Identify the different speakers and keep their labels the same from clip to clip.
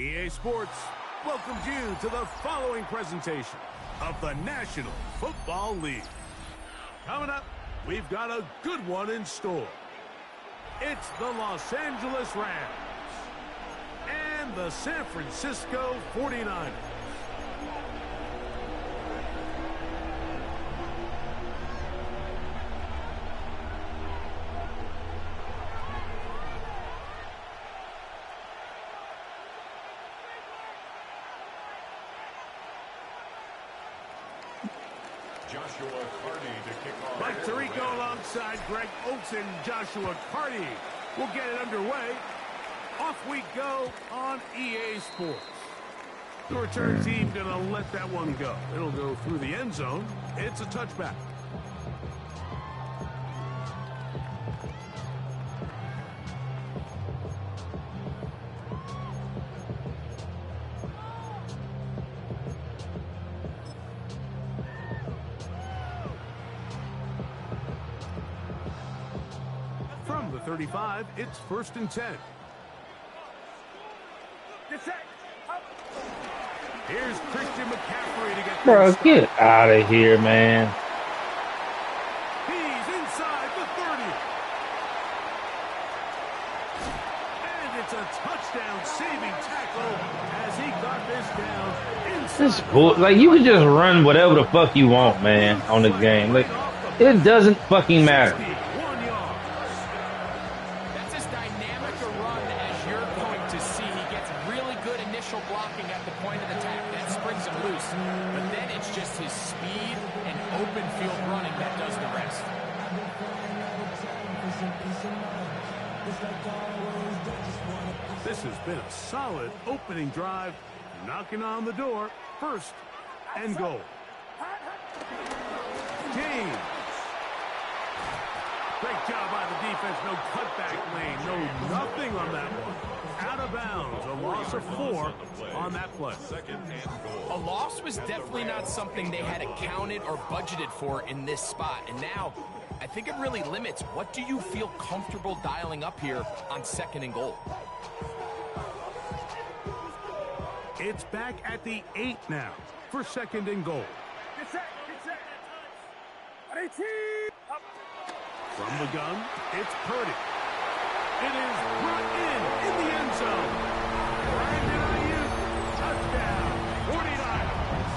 Speaker 1: EA Sports welcomes you to the following presentation of the National Football League. Coming up, we've got a good one in store. It's the Los Angeles Rams and the San Francisco 49ers. Mike Tirico alongside Greg Olsen, Joshua Carty will get it underway. Off we go on EA Sports. The return team going to let that one go. It'll go through the end zone. It's a touchback. From the 35, it's 1st and 10. Here's Christian McCaffrey to get
Speaker 2: Bro, get out of here, man.
Speaker 1: He's inside the 30. And it's a touchdown saving tackle as he got this down inside.
Speaker 2: This bull, like, you can just run whatever the fuck you want, man, on the game. Like, it doesn't fucking matter.
Speaker 3: That's as dynamic a run as you're going to see. He gets really good initial blocking at the point of the tap. That springs him loose. But then it's just his speed and open field running that does the rest.
Speaker 1: This has been a solid opening drive. Knocking on the door. 1st and goal. James. Great job by the defense. No cutback lane. No nothing on that one. Out of bounds. A loss of 4 on that play.
Speaker 3: A loss was definitely not something they had accounted or budgeted for in this spot. And now, I think it really limits what do you feel comfortable dialing up here on 2nd and goal.
Speaker 1: It's back at the 8 now for 2nd and goal. From the gun, it's Purdy. It is brought in the end zone. Brandon Ayuk, touchdown, 49ers.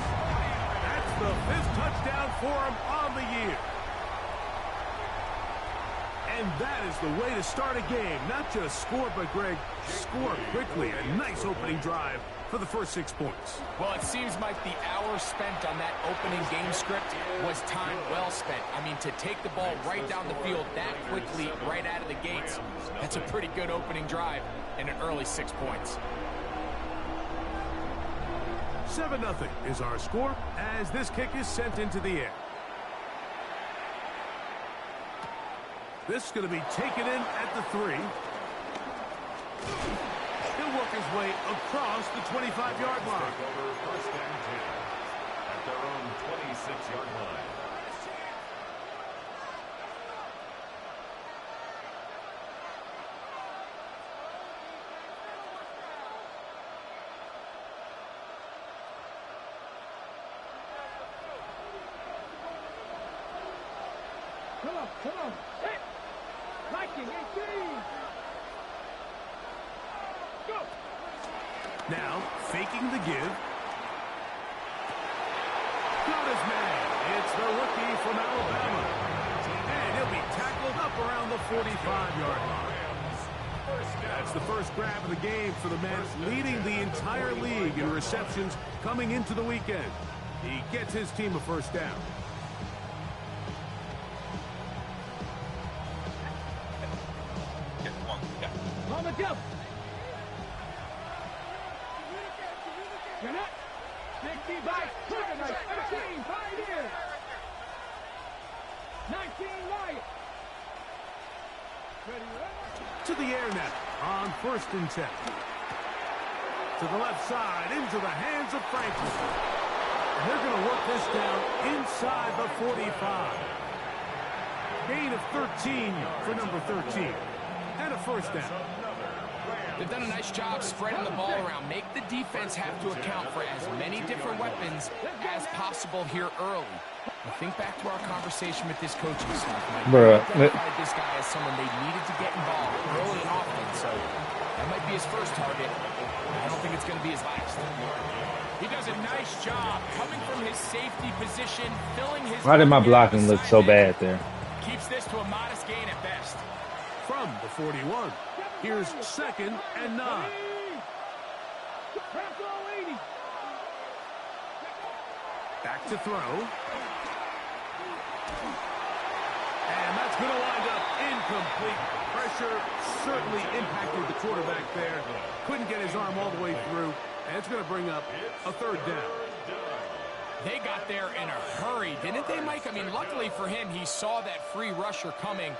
Speaker 1: That's the 5th touchdown for him on the year. And that is the way to start a game. Not just score, but, Greg, score quickly. A nice opening drive for the first 6 points.
Speaker 3: Well, it seems like the hour spent on that opening game script was time well spent. I mean, to take the ball right down the field that quickly, right out of the gates, that's a pretty good opening drive and an early 6 points.
Speaker 1: 7-0 is our score as this kick is sent into the air. This is going to be taken in at the 3. He'll work his way across the 25-yard line.
Speaker 4: 1st and 10 at their own 26-yard line.
Speaker 5: Come on. Hey! Viking, 18! Go!
Speaker 1: Now, faking the give. Got his man. It's the rookie from Alabama. And he'll be tackled up around the 45-yard line. That's the first grab of the game for the man leading the entire league in receptions coming into the weekend. He gets his team a 1st down.
Speaker 5: On the jump! You're not 60 by 13, 5 here! 19 right!
Speaker 1: To the air now on 1st and 10. To the left side, into the hands of Franklin. And they're going to work this down inside the 45. Gain of 13 for number 13. And a 1st down.
Speaker 3: They've done a nice job spreading the ball around. Make the defense have to account for as many different weapons as possible here early. Now think back to our conversation with this coaching staff, Mike.
Speaker 2: Bruh.
Speaker 3: They identified this guy as someone they needed to get involved early and often, so that might be his first target. I don't think it's going to be his last. He does a nice job coming from his safety position, filling his...
Speaker 2: Why did my blocking look so bad there?
Speaker 3: Keeps this to a modest gain at best.
Speaker 1: From the 41, here's 2nd and 9. Back to throw. And that's going to wind up incomplete. Pressure certainly impacted the quarterback there. Couldn't get his arm all the way through. And it's going to bring up a 3rd down.
Speaker 3: They got there in a hurry, didn't they, Mike? I mean, luckily for him, he saw that free rusher coming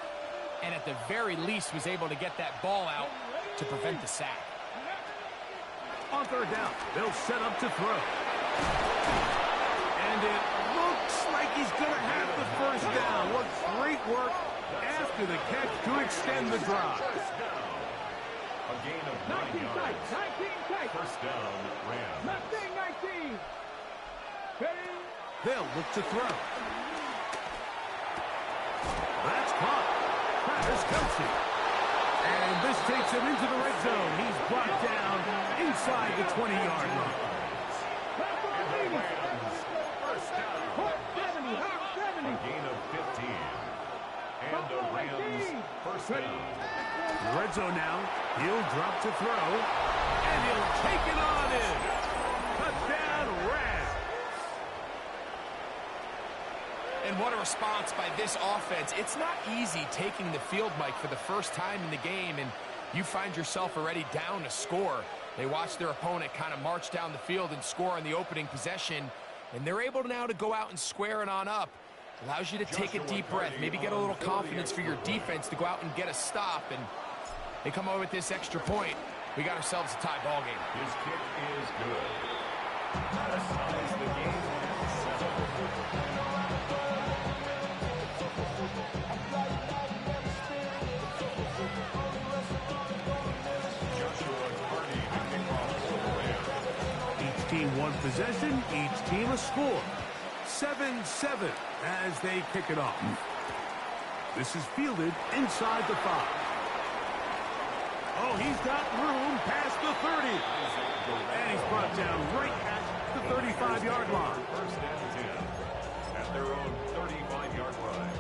Speaker 3: and at the very least was able to get that ball out to prevent the sack.
Speaker 1: On 3rd down, they'll set up to throw. And it looks like he's going to have the 1st down. What great work after the catch to extend the drive.
Speaker 4: A gain of 9 yards. 1st down, Rams.
Speaker 5: 19.
Speaker 1: They'll look to throw. That's caught. Travis Kelce. And this takes him into the red zone. He's brought down inside the 20-yard line.
Speaker 4: First down. A gain of 15. And the Rams 1st down.
Speaker 1: Red zone now. He'll drop to throw. And he'll take it on in. Touchdown, Rams.
Speaker 3: And what a response by this offense. It's not easy taking the field, Mike, for the first time in the game, and you find yourself already down a score. They watch their opponent kind of march down the field and score on the opening possession, and they're able now to go out and square it on up. Allows you to take a deep breath, maybe get a little confidence for your defense to go out and get a stop, and they come over with this extra point. We got ourselves a tie ball game.
Speaker 4: His kick is good. That ties the game at 7.
Speaker 1: Each team one possession, each team a score. 7-7 as they kick it off. This is fielded inside the 5. Oh, he's got room past the 30. And he's brought down right at the 35-yard line.
Speaker 4: 1st and 10 at their own 35-yard line.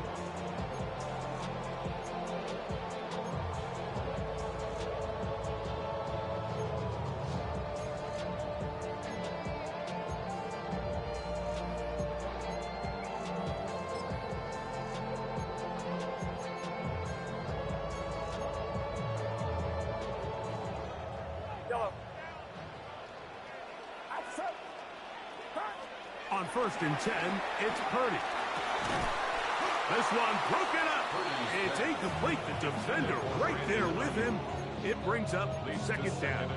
Speaker 1: On 1st and 10, it's Purdy. This one broken up. It's incomplete. The defender right there with him. It brings up 2nd down.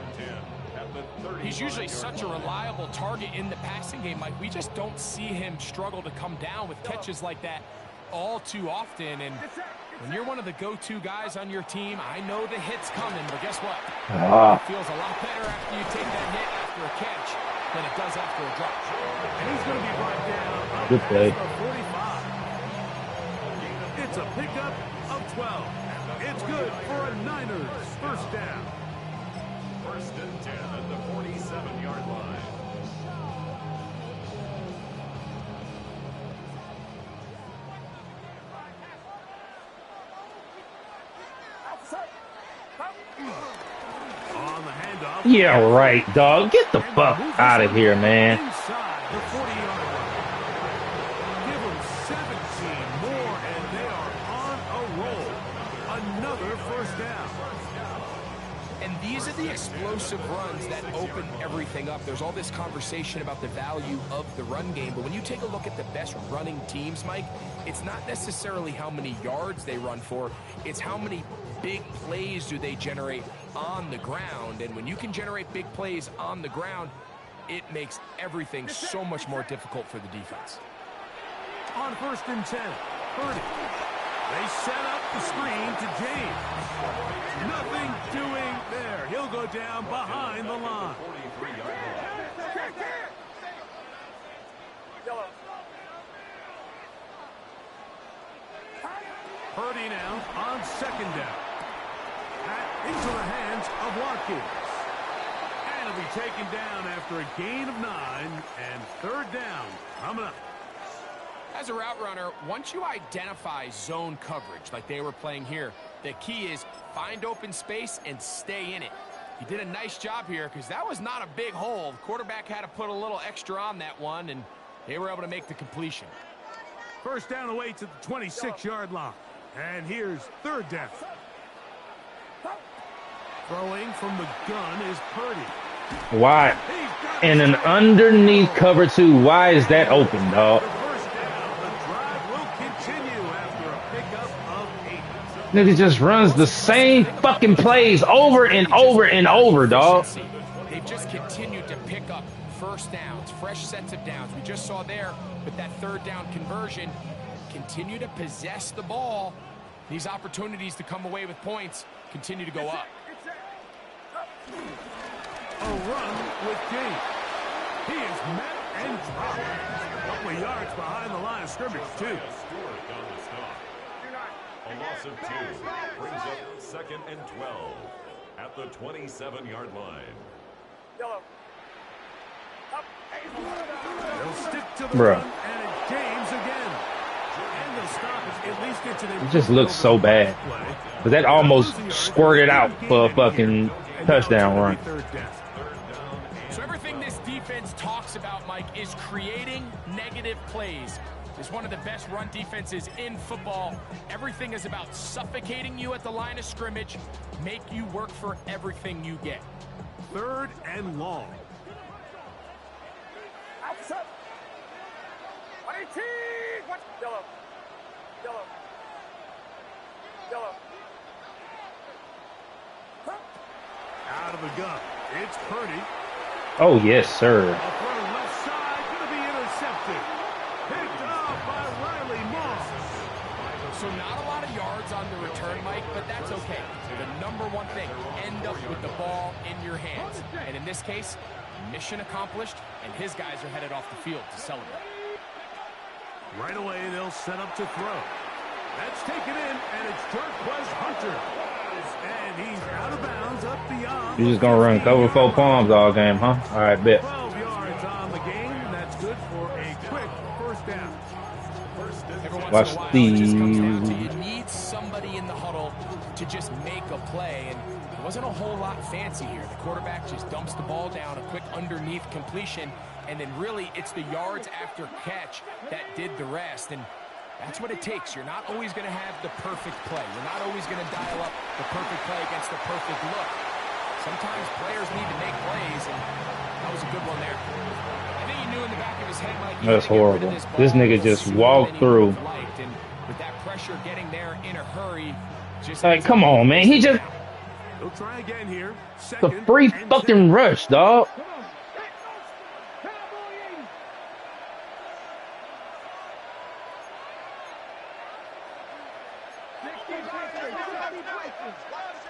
Speaker 3: He's usually such a reliable target in the passing game, Mike. We just don't see him struggle to come down with catches like that all too often. And when you're one of the go-to guys on your team, I know the hit's coming, but guess what? It feels a lot better after you take that hit after a catch than it does after a drop.
Speaker 1: And he's going to be brought down.
Speaker 2: Good play.
Speaker 1: 45. It's a pickup of 12. It's good for a Niners 1st down.
Speaker 4: 1st and 10 at the 47-yard line.
Speaker 1: On the handoff.
Speaker 2: Yeah, right, dog. Get the fuck out of here, man.
Speaker 1: Inside the 40-yard line. Give them 17 more, and they are on a roll. Another 1st down.
Speaker 3: And these are the explosive runs that open everything up. There's all this conversation about the value of the run game, but when you take a look at the best running teams, Mike, it's not necessarily how many yards they run for, it's how many big plays do they generate on the ground. And when you can generate big plays on the ground, it makes everything so much more difficult for the defense.
Speaker 1: On 1st and 10, Purdy. They set up the screen to James. Nothing doing there. He'll go down behind the line.
Speaker 4: 43-yard line.
Speaker 1: Purdy now on second down. Into the hands of Watkins. And he'll be taken down after a gain of 9 and third down coming up.
Speaker 3: As a route runner, once you identify zone coverage like they were playing here, the key is find open space and stay in it. He did a nice job here because that was not a big hole. The quarterback had to put a little extra on that one, and they were able to make the completion.
Speaker 1: First down away to the 26-yard line. And here's third down. Throwing from the gun is Purdy.
Speaker 2: Why? And an underneath cover 2. Why is that open, dog?
Speaker 1: The first down. The drive will continue after a pickup of 8.
Speaker 2: Nigga just runs the same fucking plays over and over and over, dog.
Speaker 3: They've just continued to pick up first downs, fresh sets of downs. We just saw there with that third down conversion. Continue to possess the ball. These opportunities to come away with points continue to go up.
Speaker 1: A run with James. He is met and dropped. A couple of yards behind the line of scrimmage, too.
Speaker 4: Stewart on the stop. A loss of 2 brings up second and 12 at the 27-yard line.
Speaker 1: They'll stick to the
Speaker 2: Bruh.
Speaker 1: run, and it's James again. And they'll stop it. At least get to the
Speaker 2: It just looks so bad. But that almost squirted out for a fucking touchdown run.
Speaker 3: So everything this defense talks about, Mike, is creating negative plays. It's one of the best run defenses in football. Everything is about suffocating you at the line of scrimmage, make you work for everything you get.
Speaker 1: Third and long. Out of the gun. It's Purdy.
Speaker 2: Oh, yes, sir.
Speaker 1: A throw left side, going to be intercepted. Picked up by Riley Moss.
Speaker 3: So not a lot of yards on the return, Mike, but that's okay. The number one thing, end up with the ball in your hands. And in this case, mission accomplished, and his guys are headed off the field to celebrate.
Speaker 1: Right away, they'll set up to throw. That's taken in, and it's Jarquez Hunter. And he's out of bounds up beyond.
Speaker 2: You're just going to run cover 4 palms all game, huh? All right, bet.
Speaker 1: 12 yards on the game. That's good for a quick first down.
Speaker 2: Watch
Speaker 3: Just comes down to you need somebody in the huddle to just make a play, and there wasn't a whole lot fancy here. The quarterback just dumps the ball down, a quick underneath completion, and then really it's the yards after catch that did the rest. And that's what it takes. You're not always going to have the perfect play. You're not always going to dial up the perfect play against the perfect look. Sometimes players need to make plays, and that was a good one there. I think he knew in the back of his head, Mike,
Speaker 2: That's horrible. This nigga just walked through.
Speaker 3: And with that pressure getting there in a hurry, just
Speaker 2: Like, come on, man. He just...
Speaker 1: They'll try again here.
Speaker 2: The free fucking rush, dog.
Speaker 5: Come on. Cowboy 80.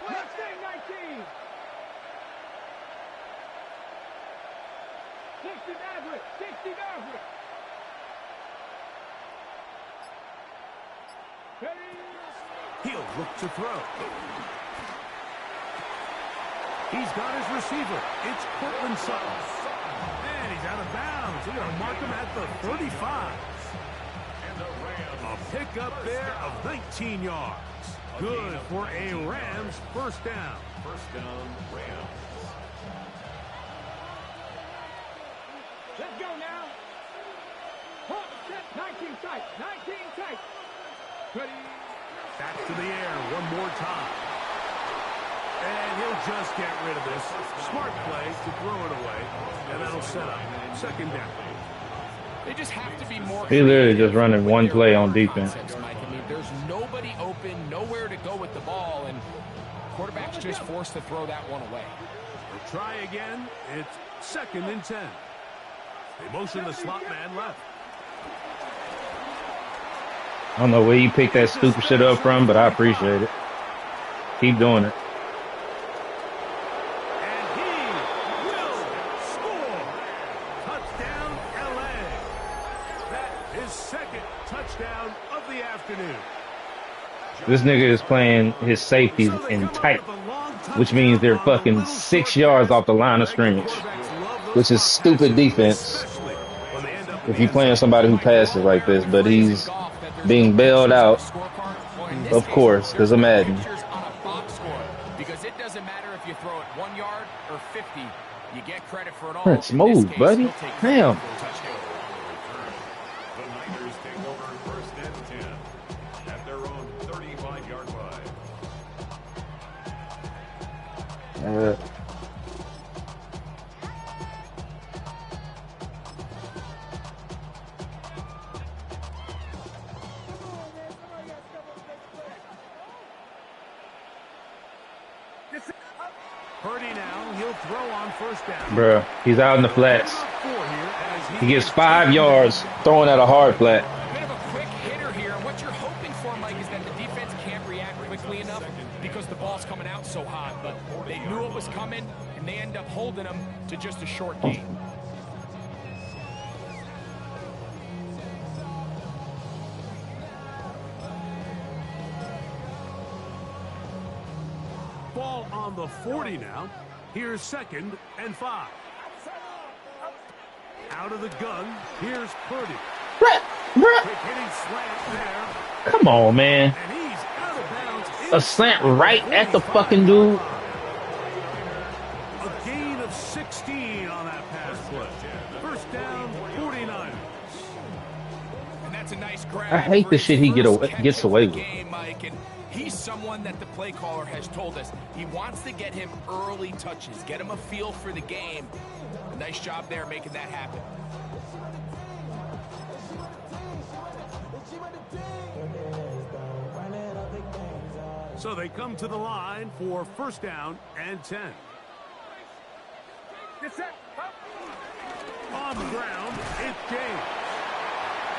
Speaker 5: Mustang 19. 60 Maverick. 60 Maverick.
Speaker 1: He'll look to throw. He's got his receiver. It's Cortland Sutton. And he's out of bounds. They're going to mark him at the 35. A pickup there of 19 yards. Good for a Rams first down.
Speaker 4: First down, Rams.
Speaker 5: Let's go now. Hawk, set 19 tight. 19 tight. Ready.
Speaker 1: Back to the air one more time. And he'll just get rid of this. Smart play to throw it away. And that'll set up second down.
Speaker 3: They just have to be more.
Speaker 2: He literally just running one play on defense.
Speaker 3: Mike. I mean, there's nobody open, nowhere to go with the ball, and quarterback's just forced to throw that one away.
Speaker 1: They'll try again. It's second and 10. They motion the slot man left.
Speaker 2: I don't know where you picked that stupid shit up from, but I appreciate it. Keep doing it.
Speaker 1: And he will score. Touchdown, LA. That is second touchdown of the afternoon.
Speaker 2: This nigga is playing his safeties
Speaker 1: So they
Speaker 2: in
Speaker 1: come up
Speaker 2: tight,
Speaker 1: with a long
Speaker 2: which means
Speaker 1: touchdown
Speaker 2: they're
Speaker 1: on the
Speaker 2: fucking
Speaker 1: little
Speaker 2: 6
Speaker 1: short
Speaker 2: yards
Speaker 1: pass.
Speaker 2: off the line of
Speaker 1: Regular
Speaker 2: scrimmage,
Speaker 1: quarterbacks love those
Speaker 2: which is
Speaker 1: spot
Speaker 2: stupid
Speaker 1: passes,
Speaker 2: defense
Speaker 1: especially when they end up in
Speaker 2: if
Speaker 1: the
Speaker 2: you're
Speaker 1: end
Speaker 2: playing
Speaker 1: zone.
Speaker 2: somebody who
Speaker 3: Mike, we're
Speaker 2: passes
Speaker 3: all
Speaker 2: like
Speaker 3: aware of
Speaker 2: this,
Speaker 3: the
Speaker 2: but
Speaker 3: phrase in
Speaker 2: he's
Speaker 3: golf that there's no
Speaker 2: being bailed
Speaker 3: pictures on a
Speaker 2: out,
Speaker 3: scorecard. Well, in this
Speaker 2: of
Speaker 3: case,
Speaker 2: course, because
Speaker 3: there's
Speaker 2: of
Speaker 3: no
Speaker 2: Madden.
Speaker 3: pictures on a box score because it doesn't matter if you throw it 1 yard or 50. You get credit for it all.
Speaker 2: Let's
Speaker 3: In this
Speaker 2: move,
Speaker 3: case,
Speaker 2: buddy.
Speaker 3: he'll take credit
Speaker 2: Damn.
Speaker 3: for a touchdown.
Speaker 4: The Niners take over first and 10 at their own 35-yard line.
Speaker 1: Purdy now, he'll throw on first down.
Speaker 2: Bruh, he's out in the flats.
Speaker 1: Four here as
Speaker 2: He gets
Speaker 1: is
Speaker 2: 5
Speaker 1: taken
Speaker 2: yards
Speaker 1: down.
Speaker 2: throwing at a hard flat.
Speaker 3: A bit of a quick hitter here. And what you're hoping for, Mike, is that the defense can't react quickly enough because the ball's coming out so hot. But they knew it was coming, and they end up holding them to just a short gain.
Speaker 1: Ball on the 40 now. Here's second and 5. Out of the gun. Here's Purdy.
Speaker 2: Bruh, bruh.
Speaker 1: Quick hitting slant there.
Speaker 2: Come on, man.
Speaker 1: And he's out of bounds.
Speaker 2: A slant
Speaker 1: inside
Speaker 2: right
Speaker 1: the
Speaker 2: at the
Speaker 1: 45.
Speaker 2: fucking dude.
Speaker 1: A gain of 16 on that pass play. First down, 49ers.
Speaker 3: And that's a nice grab.
Speaker 2: I hate
Speaker 3: for
Speaker 2: the
Speaker 3: his
Speaker 2: shit he
Speaker 3: first
Speaker 2: gets
Speaker 3: catch
Speaker 2: away
Speaker 3: of the
Speaker 2: with.
Speaker 3: game, Mike, and he's someone that the play caller has told us he wants to get him early touches, get him a feel for the game. A nice job there making that happen.
Speaker 1: So they come to the line for first down and 10. On the ground, it's James.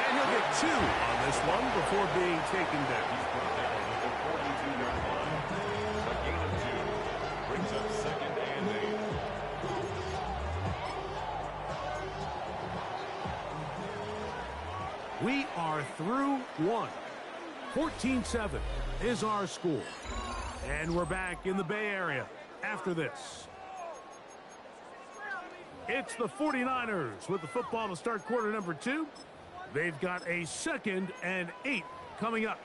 Speaker 1: And he'll get 2 on this one before being taken down.
Speaker 4: He's brought down at the 42-yard line. A gain of 2 brings up second and 8.
Speaker 1: We are through one. 14-7 is our score. And we're back in the Bay Area after this. It's the 49ers with the football to start quarter number 2. They've got a second and 8 coming up.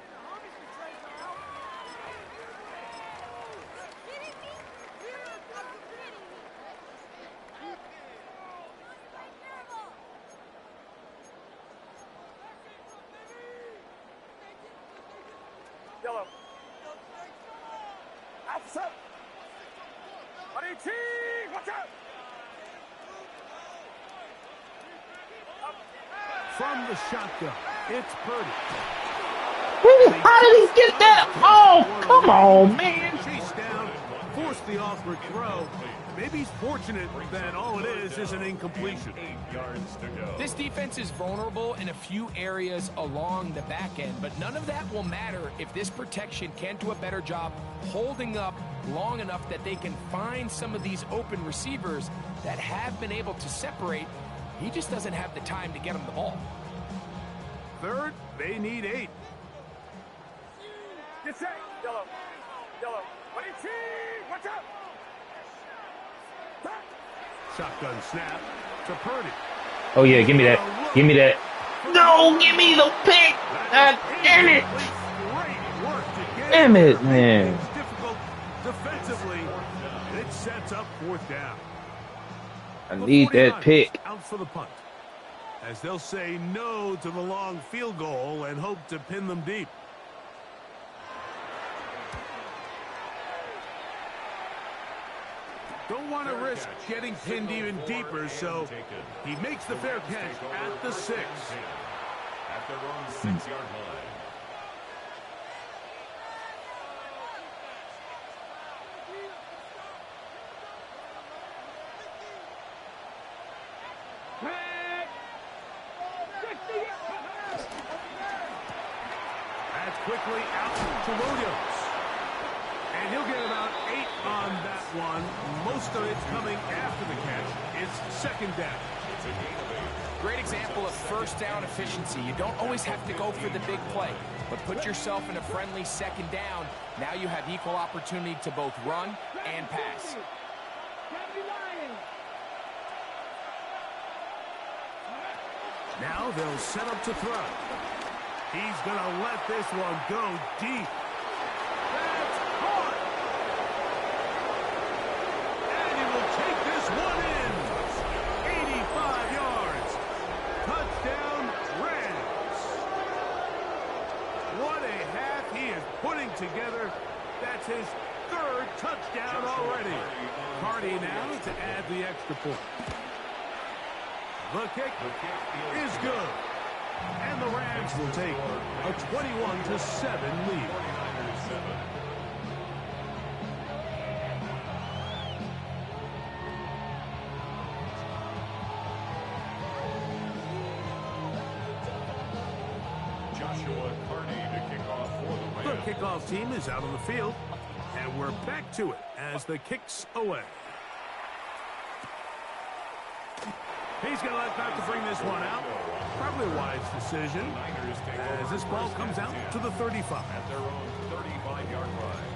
Speaker 5: Yellow. Outside. Watch out.
Speaker 1: From the shotgun, it's Purdy.
Speaker 2: How did he get that? Oh, come on, man.
Speaker 1: Chase down, force the awkward throw. Maybe he's fortunate that all it is an incompletion.
Speaker 4: 8 yards to go.
Speaker 3: This defense is vulnerable in a few areas along the back end, but none of that will matter if this protection can't do a better job holding up long enough that they can find some of these open receivers that have been able to separate. He just doesn't have the time to get them the ball.
Speaker 1: Third, they need 8.
Speaker 5: Get set. Yellow. Watch out.
Speaker 1: Shotgun snap to Purdy.
Speaker 2: Oh, yeah, give me that. Give me that. No, give me the pick. God damn it.
Speaker 1: Great work to get
Speaker 2: Damn it,
Speaker 1: it.
Speaker 2: man.
Speaker 1: It's difficult defensively. And it sets up fourth down.
Speaker 2: I
Speaker 1: The
Speaker 2: need that
Speaker 1: 49ers
Speaker 2: pick.
Speaker 1: Out for the punt. As they'll say no to the long field goal and hope to pin them deep. Don't want to risk getting pinned even deeper, so he makes the fair catch at the 6.
Speaker 4: At their own 6-yard line.
Speaker 1: quickly out to Williams. And he'll get about 8 on that one. Most of it's coming after the catch. It's second down. It's a gain of 8.
Speaker 3: Great example of first down efficiency. You don't always have to go for the big play, but put yourself in a friendly second down. Now you have equal opportunity to both run and pass.
Speaker 1: Now they'll set up to throw. He's going to let this one go deep. That's caught. And he will take this one in. 85 yards. Touchdown, Rams. What a half he is putting together. That's his 3rd touchdown already. Cardi now to add the extra point. The kick is good. And the Rams will take a 21-7 lead.
Speaker 4: Joshua Carney to kick off for the Rams.
Speaker 1: The kickoff team is out on the field. And we're back to it as the kick's away. He's going to let back to bring this one out. Probably a wise decision as this ball comes out to the 35.
Speaker 4: At their own 35-yard line.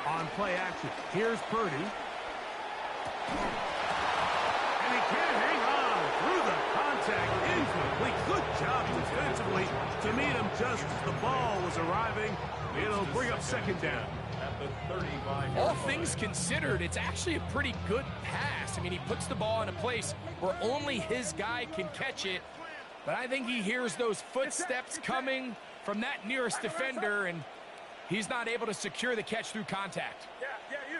Speaker 1: On play action, here's Purdy. And he can't hang on through the contact. Incomplete. Good job defensively to meet him just as the ball was arriving. It'll bring up second down.
Speaker 4: At the 35.
Speaker 3: All things considered, it's actually a pretty good pass. I mean, he puts the ball in a place where only his guy can catch it. But I think he hears those footsteps coming from that nearest defender, and he's not able to secure the catch through contact.
Speaker 5: Yeah, you.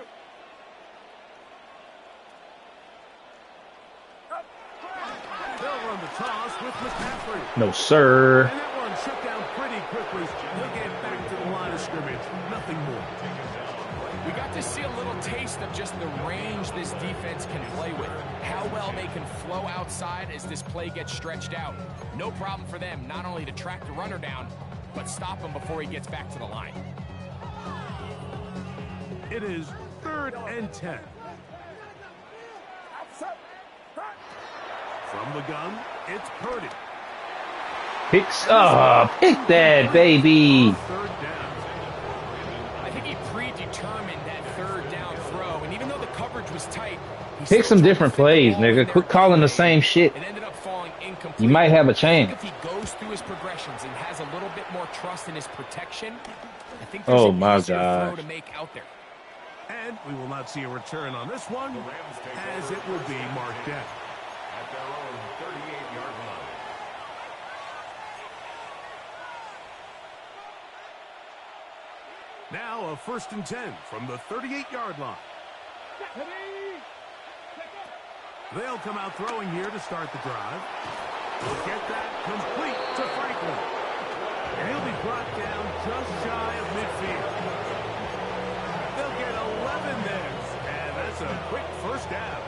Speaker 1: They'll run the toss with McCaffrey.
Speaker 2: No, sir.
Speaker 1: And that one shut down pretty quickly. He'll get back to the line of scrimmage. Nothing more.
Speaker 3: We got to see a little taste of just the range this defense can play with. How well they can flow outside as this play gets stretched out. No problem for them not only to track the runner down, but stop him before he gets back to the line.
Speaker 1: It is 3rd and 10. From the gun, it's Purdy.
Speaker 2: Pick that, baby.
Speaker 1: 3rd down.
Speaker 3: I think he predetermined that 3rd down throw, and even though the coverage was tight, he
Speaker 2: Pick
Speaker 3: still
Speaker 2: some
Speaker 3: tried to
Speaker 2: different
Speaker 3: fit the
Speaker 2: plays,
Speaker 3: ball in
Speaker 2: nigga.
Speaker 3: there.
Speaker 2: Quit calling the same shit.
Speaker 3: It ended up falling incomplete.
Speaker 2: You might have a
Speaker 3: I think
Speaker 2: chance.
Speaker 3: if he goes through his progressions and has a little bit more trust in his protection, I think there's
Speaker 2: Oh
Speaker 3: an
Speaker 2: my
Speaker 3: easier throw
Speaker 2: gosh.
Speaker 3: to make out there.
Speaker 1: And we will not see a return on this one, as it will be marked down.
Speaker 4: At their own 38-yard line.
Speaker 1: Now a 1st and 10 from the 38-yard line. They'll come out throwing here to start the drive. We'll get that complete to Franklin. And he'll be brought down just shy of midfield. They'll get 11 there. And that's a quick 1st down.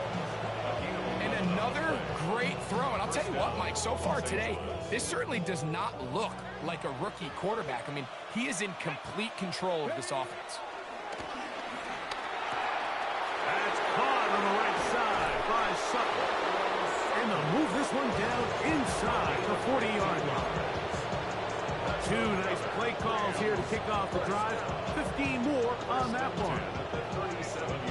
Speaker 3: And another great throw. And I'll tell you what, Mike, so far today, this certainly does not look like a rookie quarterback. I mean, he is in complete control of this offense.
Speaker 1: That's caught on the right side by Sutton. And they'll move this one down inside the 40-yard line. 2 nice play calls here to kick off the drive. 15 more on that one.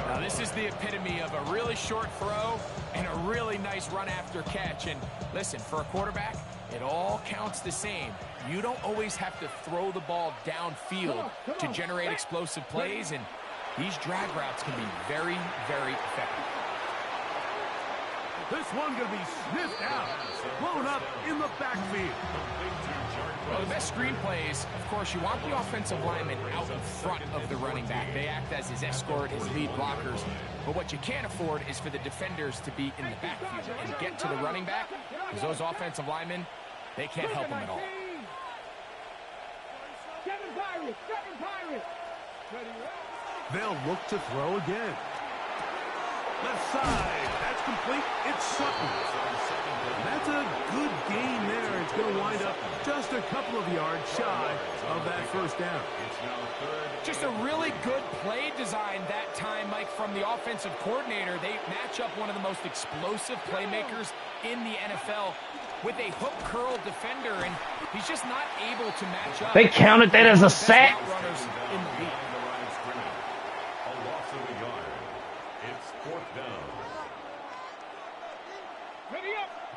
Speaker 3: Now, this is the epitome of a really short throw and a really nice run after catch. And listen, for a quarterback, it all counts the same. You don't always have to throw the ball downfield to generate explosive plays, and these drag routes can be very, very effective.
Speaker 1: This one going to be sniffed out, blown up in the backfield.
Speaker 3: Well, the best screen plays, of course, you want the offensive lineman out in front of the running back. They act as his escort, his lead blockers. But what you can't afford is for the defenders to be in the backfield and get to the running back, because those offensive linemen, they can't help him at all.
Speaker 1: They'll look to throw again. Left side, that's complete. It's Sutton. That's a good gain there. It's going to wind up just a couple of yards shy of that first down.
Speaker 3: Just a really good play design that time, Mike, from the offensive coordinator. They match up one of the most explosive playmakers in the NFL with a hook curl defender, and he's just not able to match up.
Speaker 2: They counted that as a sack.
Speaker 3: Runners in the league.
Speaker 4: A loss of a yard. It's fourth down.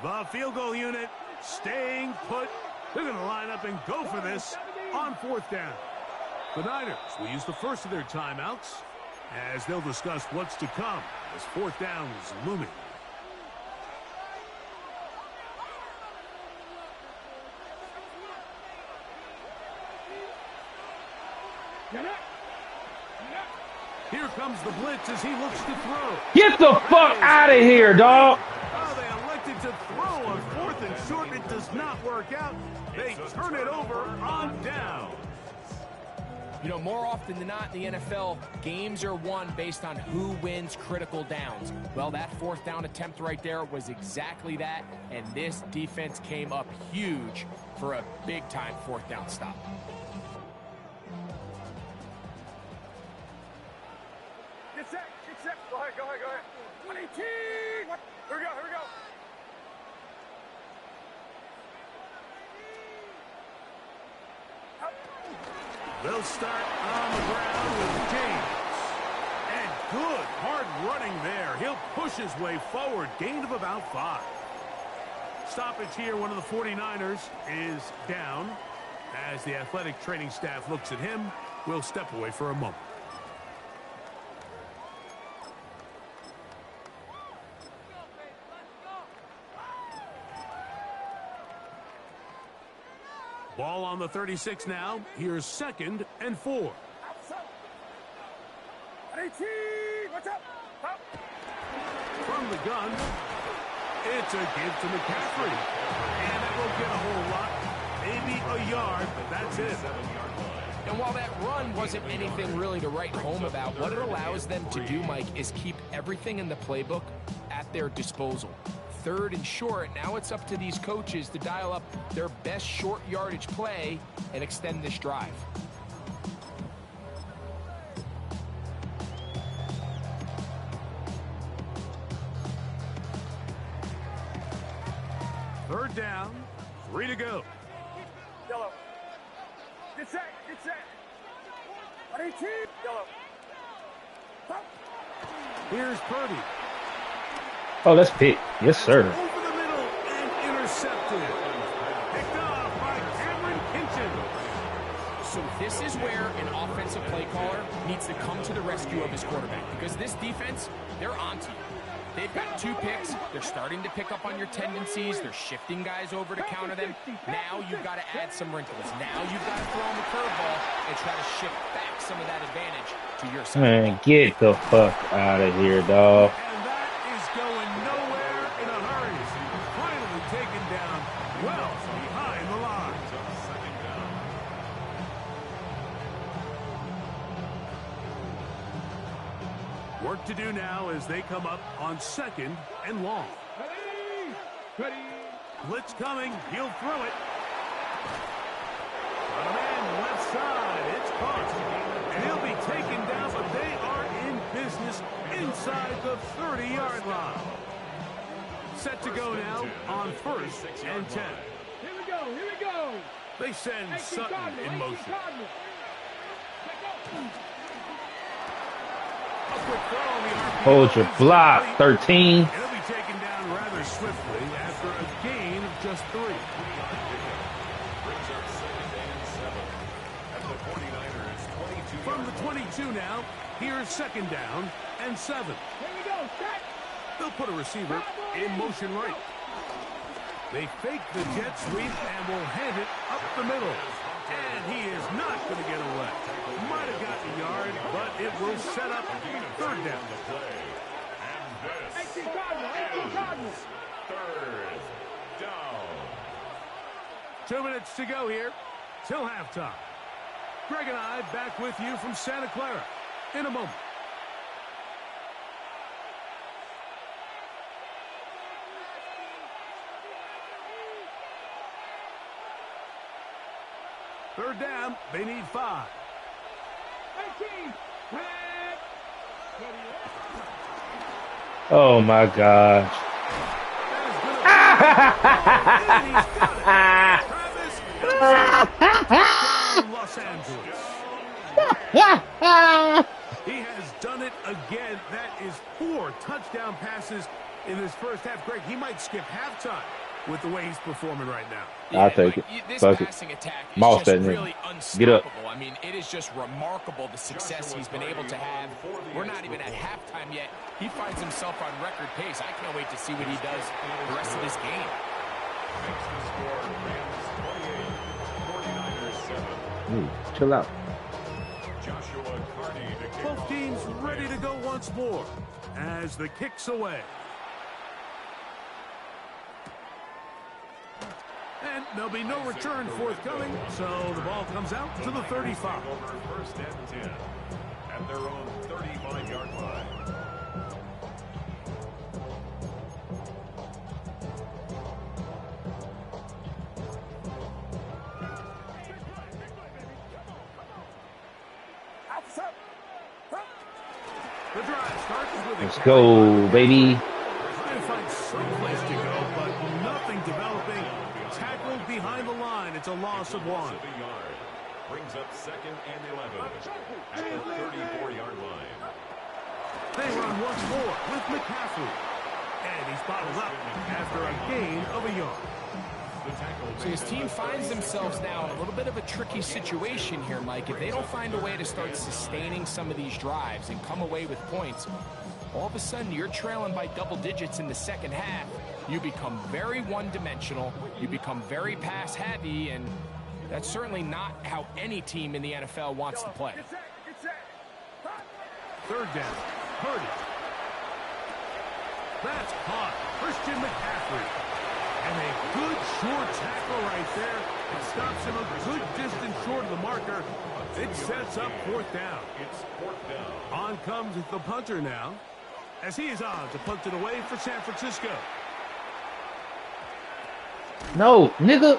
Speaker 1: The field goal unit staying put. They're going to line up and go for this on fourth down. The Niners will use the first of their timeouts as they'll discuss what's to come as fourth down is looming. Here comes the blitz as he looks to throw.
Speaker 2: Get the fuck out of here, dog.
Speaker 1: Oh, they elected to throw on fourth and short. It does not work out. They turn it over on down.
Speaker 3: You know, more often than not in the NFL, games are won based on who wins critical downs. Well, that fourth down attempt right there was exactly that, and this defense came up huge for a big-time fourth down stop.
Speaker 5: Get set, get set. Go ahead, go ahead, go ahead. 118. Here we go, here we go.
Speaker 1: They'll start on the ground with James. And good hard running there. He'll push his way forward. Gain of about 5. Stoppage here. One of the 49ers is down. As the athletic training staff looks at him, we'll step away for a moment. Ball on the 36 now. Here's 2nd and 4.
Speaker 5: 118. Watch out. Up.
Speaker 1: From the gun, it's a give to McCaffrey. And it will get a whole lot. Maybe a yard, but that's it.
Speaker 3: And while that run wasn't anything really to write home about, what it allows them to do, Mike, is keep everything in the playbook at their disposal. 3rd and short, now it's up to these coaches to dial up their best short yardage play and extend this drive.
Speaker 1: Third down, 3 to go.
Speaker 5: Yellow. Get set, get set. 118. Yellow. Up.
Speaker 1: Here's Purdy.
Speaker 2: Oh, that's pick. Yes, sir.
Speaker 1: Over the middle and intercepted. Picked off by Cameron Kinchen.
Speaker 3: So this is where an offensive play caller needs to come to the rescue of his quarterback, because this defense, they're onto you. They've got 2 picks. They're starting to pick up on your tendencies. They're shifting guys over to counter them. Now you've got to add some wrinkles. Now you've got to throw them a curveball and try to shift back some of that advantage to your side.
Speaker 2: Man, get the fuck out of here, dog.
Speaker 1: And that is going nowhere in a hurry. Finally taken down well behind the line. Work to do now as they come up on 2nd and long.
Speaker 5: Ready.
Speaker 1: Blitz coming. He'll throw it. Got a man left side. It's caught. And he'll be taken down, but they are in business inside the 30-yard line. Set to go now on 1st and 10.
Speaker 5: Here we go, here we go.
Speaker 1: They send Sutton in motion. A quick throw on the RPO.
Speaker 2: Hold your block, 13.
Speaker 1: And he'll be taken down rather swiftly after a gain of just 3. From the 22 now, here's 2nd down and 7.
Speaker 5: Here we go, set.
Speaker 1: They'll put a receiver in motion right. They fake the jet sweep and will hand it up the middle. And he is not going to get away. Might have gotten a yard, but it will set up third down.
Speaker 4: And this is third down.
Speaker 1: 2 minutes to go here till halftime. Greg and I back with you from Santa Clara in a moment. Third down, they need 5.
Speaker 5: 19.
Speaker 2: Oh my gosh.
Speaker 1: Los Angeles. He has done it again. That is 4 touchdown passes in this first half. Greg, he might skip halftime with the way he's performing right now.
Speaker 2: I'll take it.
Speaker 3: This
Speaker 2: Fuck it.
Speaker 3: passing attack is
Speaker 2: Moss
Speaker 3: just
Speaker 2: that nigga.
Speaker 3: really
Speaker 2: Get up.
Speaker 3: unstoppable. I mean, it is just remarkable the success he's been able to have. We're not even at halftime yet. He finds himself on record pace. I can't wait to see what he does the rest of this game.
Speaker 4: Makes the score Rams 28, 49ers 7.
Speaker 2: Ooh, chill out.
Speaker 4: Joshua Carney to kick
Speaker 1: Both
Speaker 4: off.
Speaker 1: teams ready to go once more as the kick's away. And there'll be no return forthcoming, so the ball comes out to the 35.
Speaker 4: Over first and 10 at their own 35-yard line.
Speaker 1: The drive starts with
Speaker 2: Let's go, baby.
Speaker 1: trying to find some place to go, but nothing developing. Tackled behind the line. It's a loss of 1.
Speaker 4: A yard. Brings up second and 11 at the 34-yard line.
Speaker 1: They run once more with McCaffrey. And he's bottled up after a gain of a yard.
Speaker 4: The tackle
Speaker 3: So his team finds themselves now in a little bit of a tricky situation here, Mike. If they don't find a way to start sustaining some of these drives and come away with points, all of a sudden you're trailing by double digits in the second half. You become very one-dimensional. You become very pass-heavy, and that's certainly not how any team in the NFL wants to play.
Speaker 1: Third down. Purdy. That's caught. Christian McCaffrey. And a good short tackle right there. It stops him a good distance short of the marker. It sets up fourth down.
Speaker 4: It's fourth down.
Speaker 1: On comes the punter now, as he is on to punt it away for San Francisco.
Speaker 2: No, nigga.
Speaker 4: The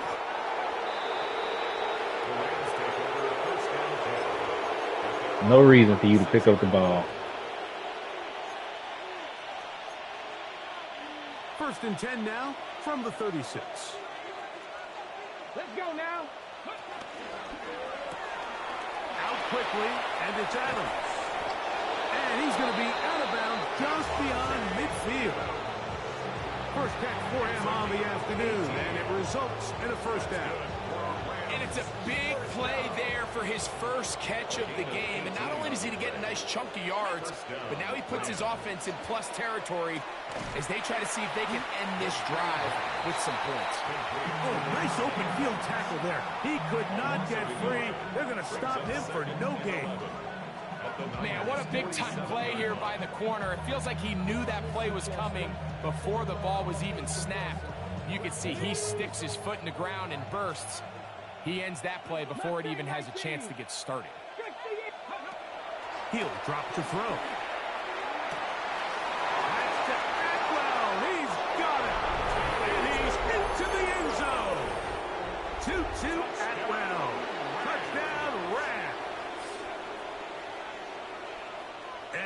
Speaker 4: Rams take over first down 10.
Speaker 2: No reason for you to pick up the ball.
Speaker 1: First and 10 now from the 36.
Speaker 5: Let's go now.
Speaker 1: Out quickly, and it's Adams. And he's going to be out of bounds just beyond midfield. First catch for him on the afternoon, and it results in a first down.
Speaker 3: And it's a big play there for his first catch of the game. And not only does he get a nice chunk of yards, but now he puts his offense in plus territory as they try to see if they can end this drive with some points.
Speaker 1: Oh, nice open field tackle there. He could not get free. They're going to stop him for no gain.
Speaker 3: Man, what a big-time play here by the corner. It feels like he knew that play was coming before the ball was even snapped. You can see he sticks his foot in the ground and bursts. He ends that play before it even has a chance to get started.
Speaker 1: He'll drop to throw. That's to Atwell. He's got it. And he's into the end zone. 2-2 Atwell. Touchdown Rams.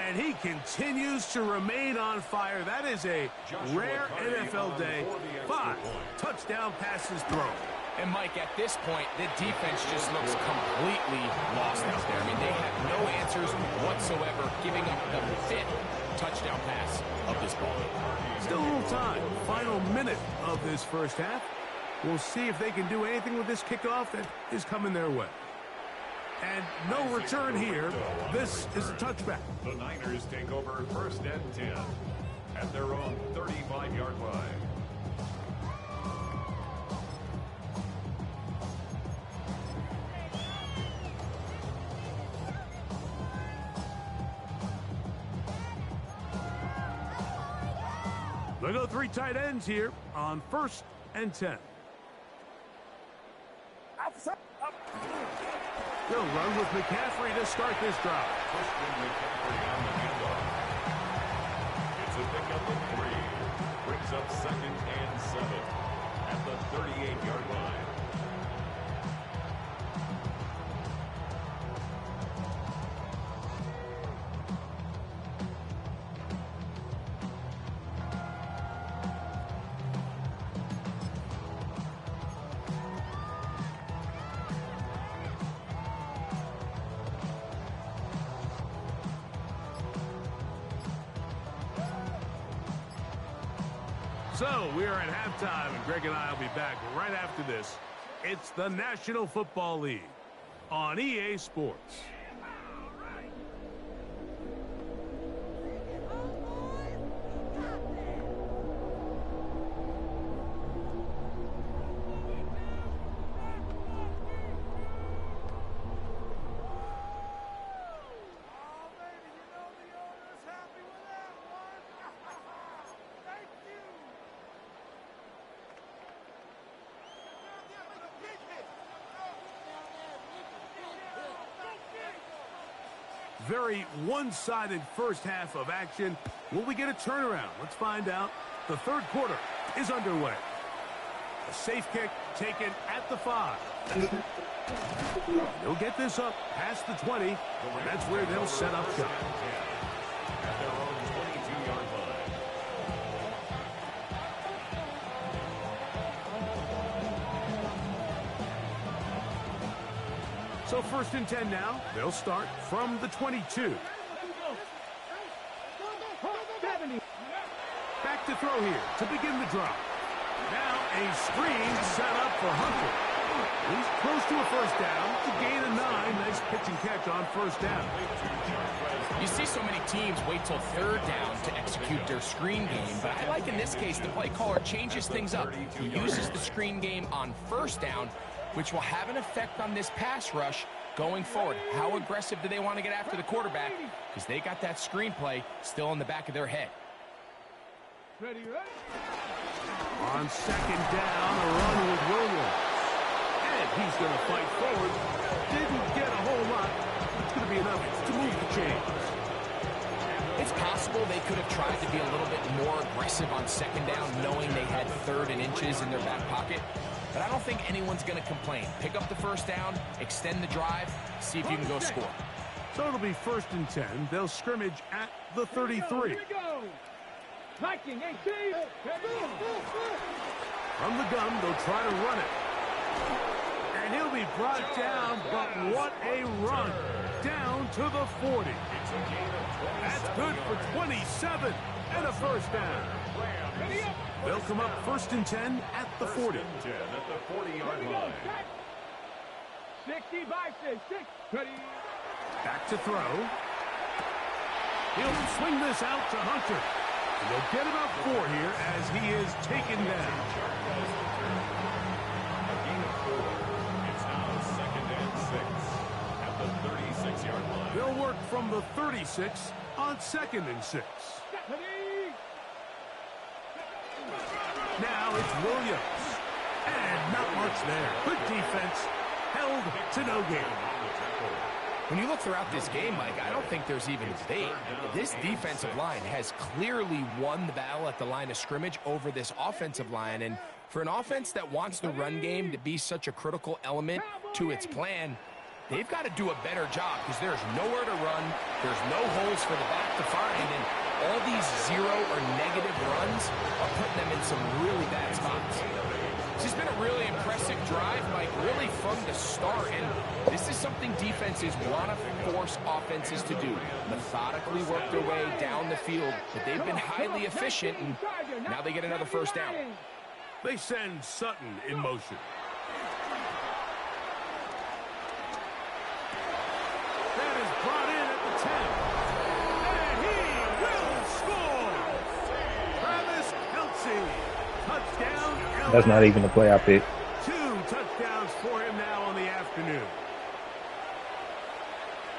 Speaker 1: And he continues to remain on fire. That is a rare NFL day. 5 touchdown passes thrown.
Speaker 3: And, Mike, at this point, the defense just looks completely lost out there. I mean, they have no answers whatsoever, giving up the 5th touchdown pass of this ball game.
Speaker 1: Still a little time. Final minute of this first half. We'll see if they can do anything with this kickoff that is coming their way. And no return here. This is a touchback.
Speaker 4: The Niners take over first and 10 at their own 35-yard line.
Speaker 1: They go 3 tight ends here on 1st and 10. They'll run with McCaffrey to start this drive.
Speaker 4: McCaffrey on the handoff. It's a pickup of 3. Brings up 2nd and 7 at the 38-yard line.
Speaker 1: So we are at halftime, and Greg and I will be back right after this. It's the National Football League on EA Sports. Very one-sided first half of action. Will we get a turnaround? Let's find out. The third quarter is underway. A safe kick taken at the 5. They'll get this up past the 20. And that's where they'll set up shop.
Speaker 4: At their own 22-yard line.
Speaker 1: So 1st and 10 now. They'll start from the 22. Back to throw here to begin the drive. Now a screen set up for Hunter. He's close to a first down. To gain a 9. Nice pitch and catch on first down.
Speaker 3: You see so many teams wait till 3rd down to execute their screen game, but I like in this case the play caller changes things up. He uses the screen game on 1st down, which will have an effect on this pass rush going forward. How aggressive do they want to get after the quarterback? Because they got that screenplay still in the back of their head.
Speaker 1: On 2nd down, a run with Williams. And he's going to fight forward. Didn't get a whole lot. It's going to be enough to move the chains.
Speaker 3: It's possible they could have tried to be a little bit more aggressive on 2nd down, knowing they had 3rd and inches in their back pocket. But I don't think anyone's going to complain. Pick up the first down, extend the drive, see if you can go score.
Speaker 1: So it'll be 1st and 10. They'll scrimmage at the 33. From the gun, they'll try to run it. And he'll be brought down, but what a run. Down to the 40. That's good for 27 and a first down. They'll come up 1st and 10 at the 40.
Speaker 4: At the 40-yard line.
Speaker 5: 60 by 6.
Speaker 1: Back to throw. He'll swing this out to Hunter. And they'll get about 4 here as he is taken down.
Speaker 4: A gain of 4. It's now 2nd and 6 at the 36-yard line.
Speaker 1: They'll work from the 36 on 2nd and 6. Now it's Williams. And not much there. Good defense. Held to no gain.
Speaker 3: When you look throughout this game, Mike, I don't think there's even a debate. This defensive line has clearly won the battle at the line of scrimmage over this offensive line. And for an offense that wants the run game to be such a critical element to its plan, they've got to do a better job because there's nowhere to run. There's no holes for the back to find. And all these 0 or negative runs are putting them in some really bad spots. This has been a really impressive drive, Mike, really from the start. And this is something defenses want to force offenses to do. Methodically work their way down the field. But they've been highly efficient, and now they get another first down.
Speaker 1: They send Sutton in motion. That is brought in at the 10. And he will score!
Speaker 2: That's not even the play I picked.
Speaker 1: 2 touchdowns for him now on the afternoon.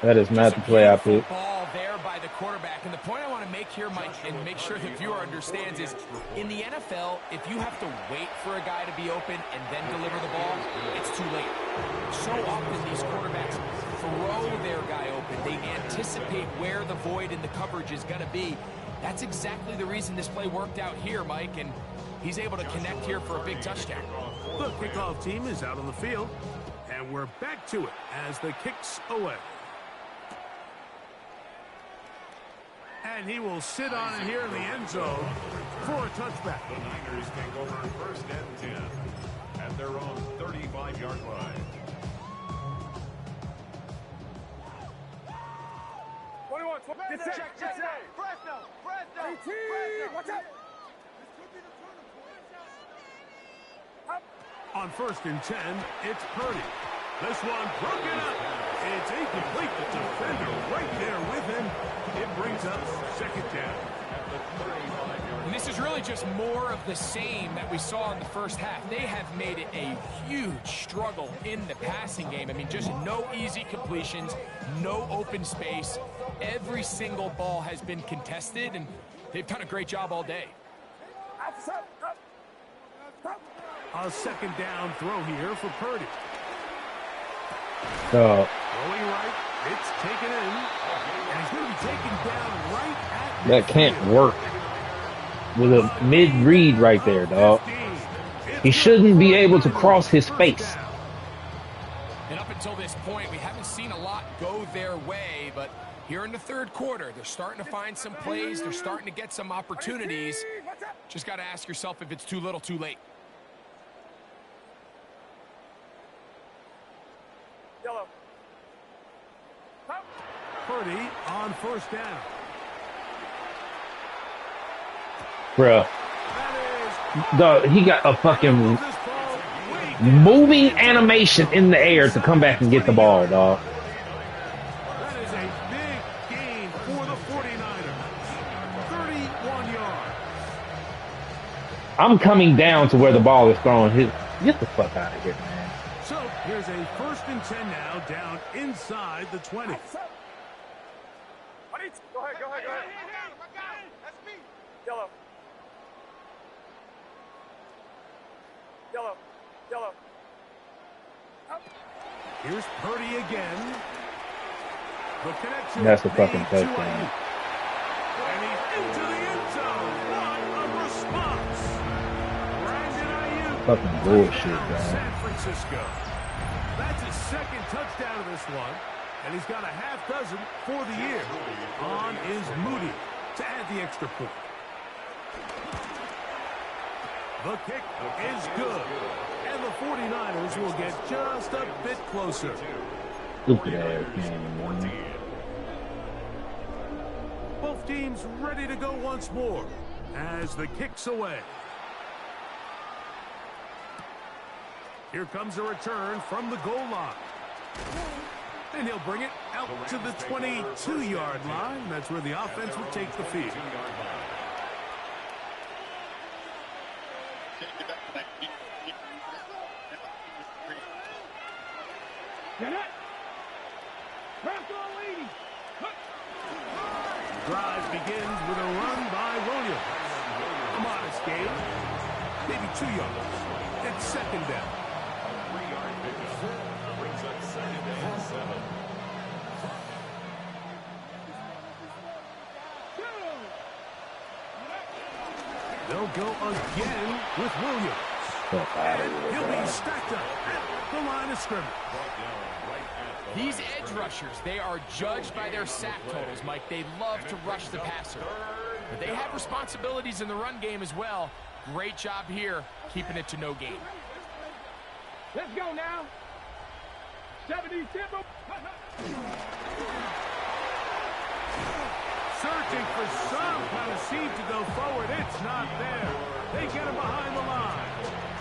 Speaker 2: That is not the play I picked.
Speaker 3: Ball there by the quarterback. And the point I want to make here, Mike, and make sure the viewer understands is, in the NFL, if you have to wait for a guy to be open and then deliver the ball, it's too late. So often these quarterbacks throw their guy open. They anticipate where the void in the coverage is going to be. That's exactly the reason this play worked out here, Mike, and he's able to connect here for a big touchdown.
Speaker 1: The kickoff team is out on the field, and we're back to it as the kick's away. And he will sit on it here in the end zone for a touchback.
Speaker 4: The Niners take over 1st and 10 at their own 35-yard line.
Speaker 5: 21, check. Fresno. Watch out.
Speaker 1: On 1st and 10, it's Purdy. This one broken up. It's incomplete. The defender right there with him. It brings up 2nd down. At the 35-yard.
Speaker 3: And this is really just more of the same that we saw in the first half. They have made it a huge struggle in the passing game. I mean, just no easy completions, no open space. Every single ball has been contested, and they've done a great job all day.
Speaker 1: A 2nd down throw here for Purdy.
Speaker 2: So
Speaker 1: Throwing right, it's taken in, and he's going to be taken down right at
Speaker 2: that can't work with a mid-read right there, dog.
Speaker 1: 15.
Speaker 2: He shouldn't be able to cross his face.
Speaker 3: And up until this point, we haven't seen a lot go their way, but here in the 3rd quarter, they're starting to find some plays. They're starting to get some opportunities. Just got to ask yourself if it's too little, too late.
Speaker 5: Yellow.
Speaker 1: Purdy on 1st down.
Speaker 2: Bruh.
Speaker 1: That
Speaker 2: He got a fucking
Speaker 1: is this ball way down.
Speaker 2: moving animation in the air to come back and get the ball, dog.
Speaker 1: That is a big gain for the 49ers. 31 yards.
Speaker 2: I'm coming down to where the ball is thrown. Get the fuck out of here, man.
Speaker 1: So here's a 1st and 10 now, down inside the 20.
Speaker 5: Go ahead. Yellow.
Speaker 1: Here's Purdy again. The connection.
Speaker 2: That's a fucking
Speaker 1: made to
Speaker 2: touchdown.
Speaker 1: Ayuk. And he's into the end zone. What a response. Brandon Ayuk.
Speaker 2: Fucking bullshit, man.
Speaker 1: San Francisco. That's his 2nd touchdown of this one. And he's got a half dozen for the year. On is Moody to add the extra point. The kick is good. And the 49ers will get just a bit closer.
Speaker 2: Stupid ass game, man.
Speaker 1: Both teams ready to go once more as the kick's away. Here comes a return from the goal line. And he'll bring it out to the 22-yard line. That's where the offense will take the field. Drive begins with a run by Williams. A modest gain, maybe 2 yards. It's 2nd down.
Speaker 4: 3-yard pickup brings up 2nd and 7.
Speaker 1: They'll go again with Williams.
Speaker 2: Fuck out of
Speaker 1: And
Speaker 2: here,
Speaker 1: he'll be
Speaker 2: dog.
Speaker 1: stacked up at the line of scrimmage.
Speaker 3: These edge rushers, they are judged by their sack totals, Mike. They love to rush the passer. But they have responsibilities in the run game as well. Great job here, keeping it to no gain.
Speaker 5: Let's go now. 70 tempo.
Speaker 1: Searching for some kind of seed to go forward. It's not there. They get him behind the line.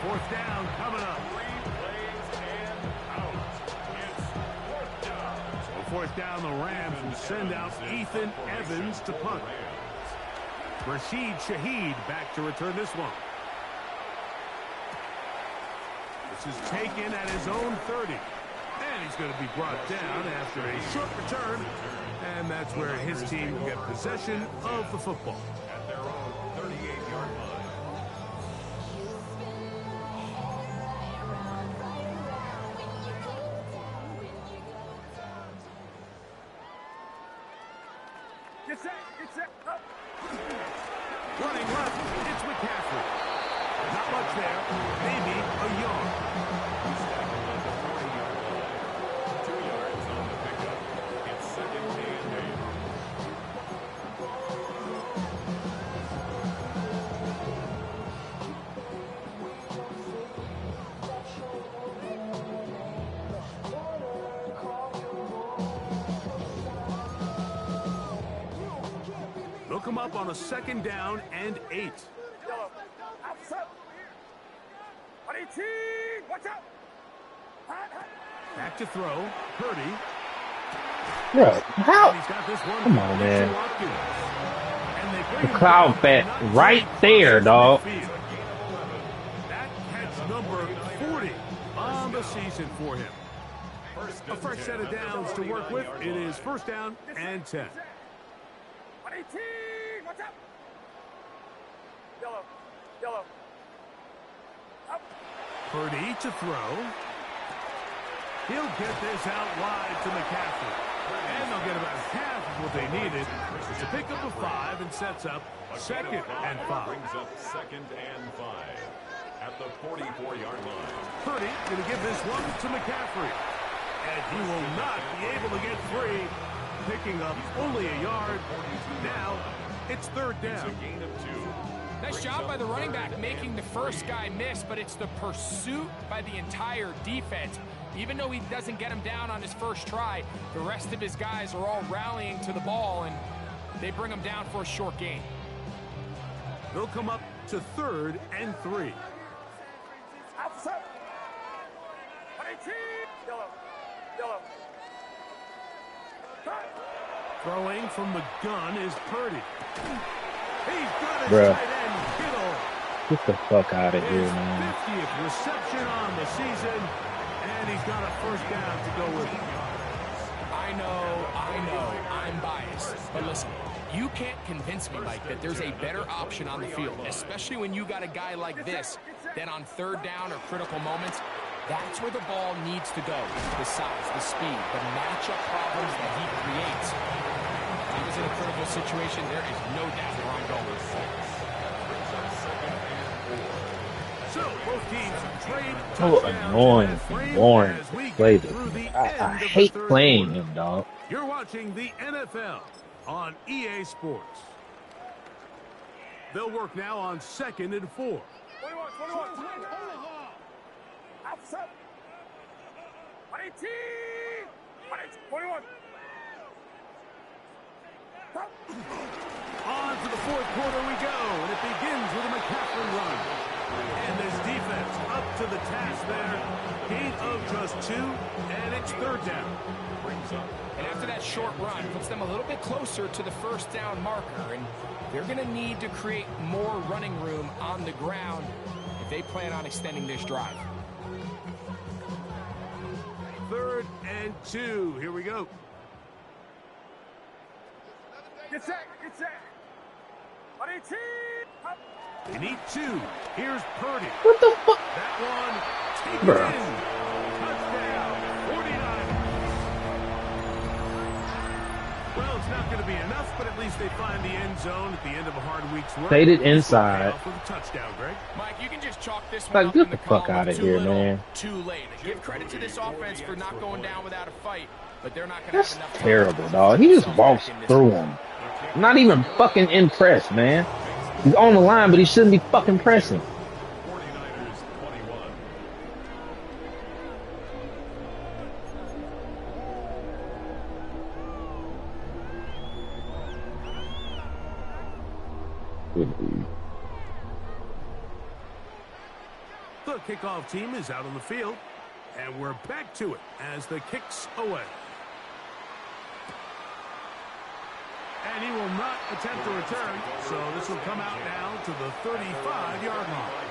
Speaker 1: 4th down coming up.
Speaker 4: 3 plays and out. It's 4th down.
Speaker 1: So 4th down, the Rams will send out Ethan Evans to punt. Rashid Shaheed back to return this one. offense is taken at his own 30. And he's going to be brought down after a short return. And that's where his team will get possession of the football.
Speaker 4: At their own 38-yard line.
Speaker 5: Get set. Get set. Up.
Speaker 1: Running left, it's McCaffrey. Not much there, maybe a yard.
Speaker 4: He's tackled at the 40-yard line. 2 yards on the pickup. It's second and 8.
Speaker 1: They'll come up on a 2nd down and 8.
Speaker 5: Yellow. Outside. 18. Watch out.
Speaker 1: Back to throw, Purdy.
Speaker 2: Bro,
Speaker 1: And
Speaker 2: how?
Speaker 1: he's got this one.
Speaker 2: Come on, man.
Speaker 1: to Watkins. And they bring
Speaker 2: The
Speaker 1: him
Speaker 2: cloud
Speaker 1: down
Speaker 2: bet
Speaker 1: not
Speaker 2: right
Speaker 1: too
Speaker 2: there,
Speaker 1: far
Speaker 2: dog.
Speaker 1: from the field. That catch number 40 on the season for him. A fresh set of downs to work with. It is 1st down and 10.
Speaker 5: 18. Watch out. Yellow. Yellow. Up.
Speaker 1: Purdy to throw. He'll get this out wide to McCaffrey. And they'll get about half of what they needed. It's a pickup of 5 and sets up 2nd and 5.
Speaker 4: Brings up 2nd and 5 at the 44-yard line.
Speaker 1: Purdy going to give this one to McCaffrey. And he will not be able to get free. Picking up only a yard. Now it's 3rd
Speaker 4: It's a
Speaker 1: down.
Speaker 4: gain of 2.
Speaker 3: Nice job by the running back making the first guy miss, but it's the pursuit by the entire defense. Even though he doesn't get him down on his first try, the rest of his guys are all rallying to the ball, and they bring him down for a short gain.
Speaker 1: They'll come up to 3rd and 3.
Speaker 5: Outside. 18. Yellow. Yellow.
Speaker 1: Throwing from the gun is Purdy. He's got his
Speaker 2: Bruh.
Speaker 1: tight end Kittle.
Speaker 2: Get the fuck out of here,
Speaker 1: His
Speaker 2: man.
Speaker 1: 50th reception on the season, and he's got a 1st down to go with it.
Speaker 3: I know, I'm biased. But listen, you can't convince me, Mike, that there's a better option on the field, especially when you got a guy like this, that on 3rd down or critical moments, that's where the ball needs to go. The size, the speed, the matchup problems that he creates. If he was in a critical situation, there is no doubt where I'm going.
Speaker 1: So both teams trade
Speaker 2: So
Speaker 1: touchdowns
Speaker 2: annoying
Speaker 1: in that frame
Speaker 2: and boring
Speaker 1: as we
Speaker 2: to play
Speaker 1: get
Speaker 2: this.
Speaker 1: through the
Speaker 2: I
Speaker 1: end of the
Speaker 2: hate
Speaker 1: 3rd
Speaker 2: playing
Speaker 1: quarter.
Speaker 2: him, dog.
Speaker 1: You're watching the NFL on EA Sports. They'll work now on 2nd and 4.
Speaker 5: 21. 21. Outside. 18. 21.
Speaker 1: On to the 4th quarter we go, and it begins with a McCaffrey run. And this defense up to the task there. Gain of just 2, and it's 3rd down.
Speaker 3: And after that short run, puts them a little bit closer to the 1st down marker, and they're going to need to create more running room on the ground if they plan on extending this drive.
Speaker 1: 3rd and 2. Here we go.
Speaker 5: Get set. Get set. 18. Up.
Speaker 1: They need 2. Here's Purdy.
Speaker 2: What the fuck?
Speaker 1: That one taken
Speaker 2: Bruh.
Speaker 1: in. Touchdown, 49. Well, it's not going to be enough, but at least they find the end zone at the end of a hard week's work.
Speaker 2: Faded
Speaker 1: This will pay
Speaker 2: inside.
Speaker 1: off with a touchdown, Greg.
Speaker 3: Mike, you can just chalk this
Speaker 2: Like,
Speaker 3: one up
Speaker 2: get
Speaker 3: in the
Speaker 2: the fuck
Speaker 3: column of
Speaker 2: outta
Speaker 3: too
Speaker 2: here,
Speaker 3: little,
Speaker 2: man.
Speaker 3: too late. Give credit to this offense for not going down without a fight, but they're not going to
Speaker 2: That's
Speaker 3: have enough time
Speaker 2: terrible,
Speaker 3: to
Speaker 2: dog. He just
Speaker 3: themselves
Speaker 2: walks
Speaker 3: back in this
Speaker 2: through
Speaker 3: one.
Speaker 2: him. I'm not even fucking impressed, man. He's on the line, but he shouldn't be fucking pressing.
Speaker 4: 49ers 21.
Speaker 1: The kickoff team is out on the field, and we're back to it as the kick's away. And he will not attempt a return, so this will come out now to the 35-yard line.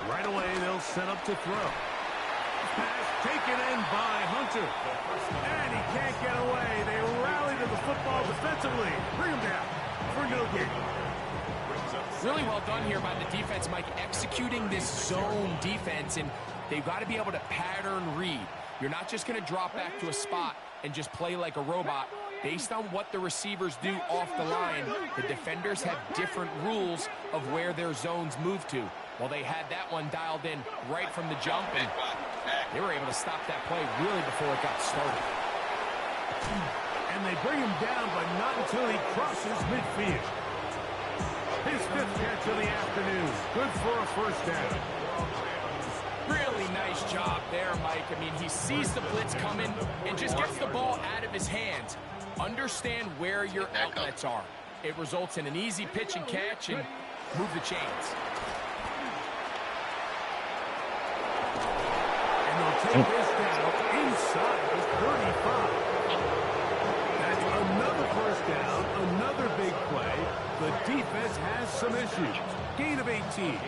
Speaker 1: Right away, they'll set up to throw. Pass taken in by Hunter. And he can't get away. They rally to the football defensively. Bring him down for no gain.
Speaker 3: Really well done here by the defense, Mike, executing this zone defense, and they've got to be able to pattern read. You're not just going to drop back to a spot and just play like a robot. Based on what the receivers do off the line, the defenders have different rules of where their zones move to. Well, they had that one dialed in right from the jump, and they were able to stop that play really before it got started.
Speaker 1: And they bring him down, but not until he crosses midfield. His 5th catch of the afternoon. Good for a first down.
Speaker 3: Really nice job there, Mike. I mean, he sees the blitz coming and just gets the ball out of his hands. Understand where your outlets are. It results in an easy pitch and catch and move the chains.
Speaker 1: And they'll take this down inside the 35. That's another first down, another big play. The defense has some issues. Gain of 18.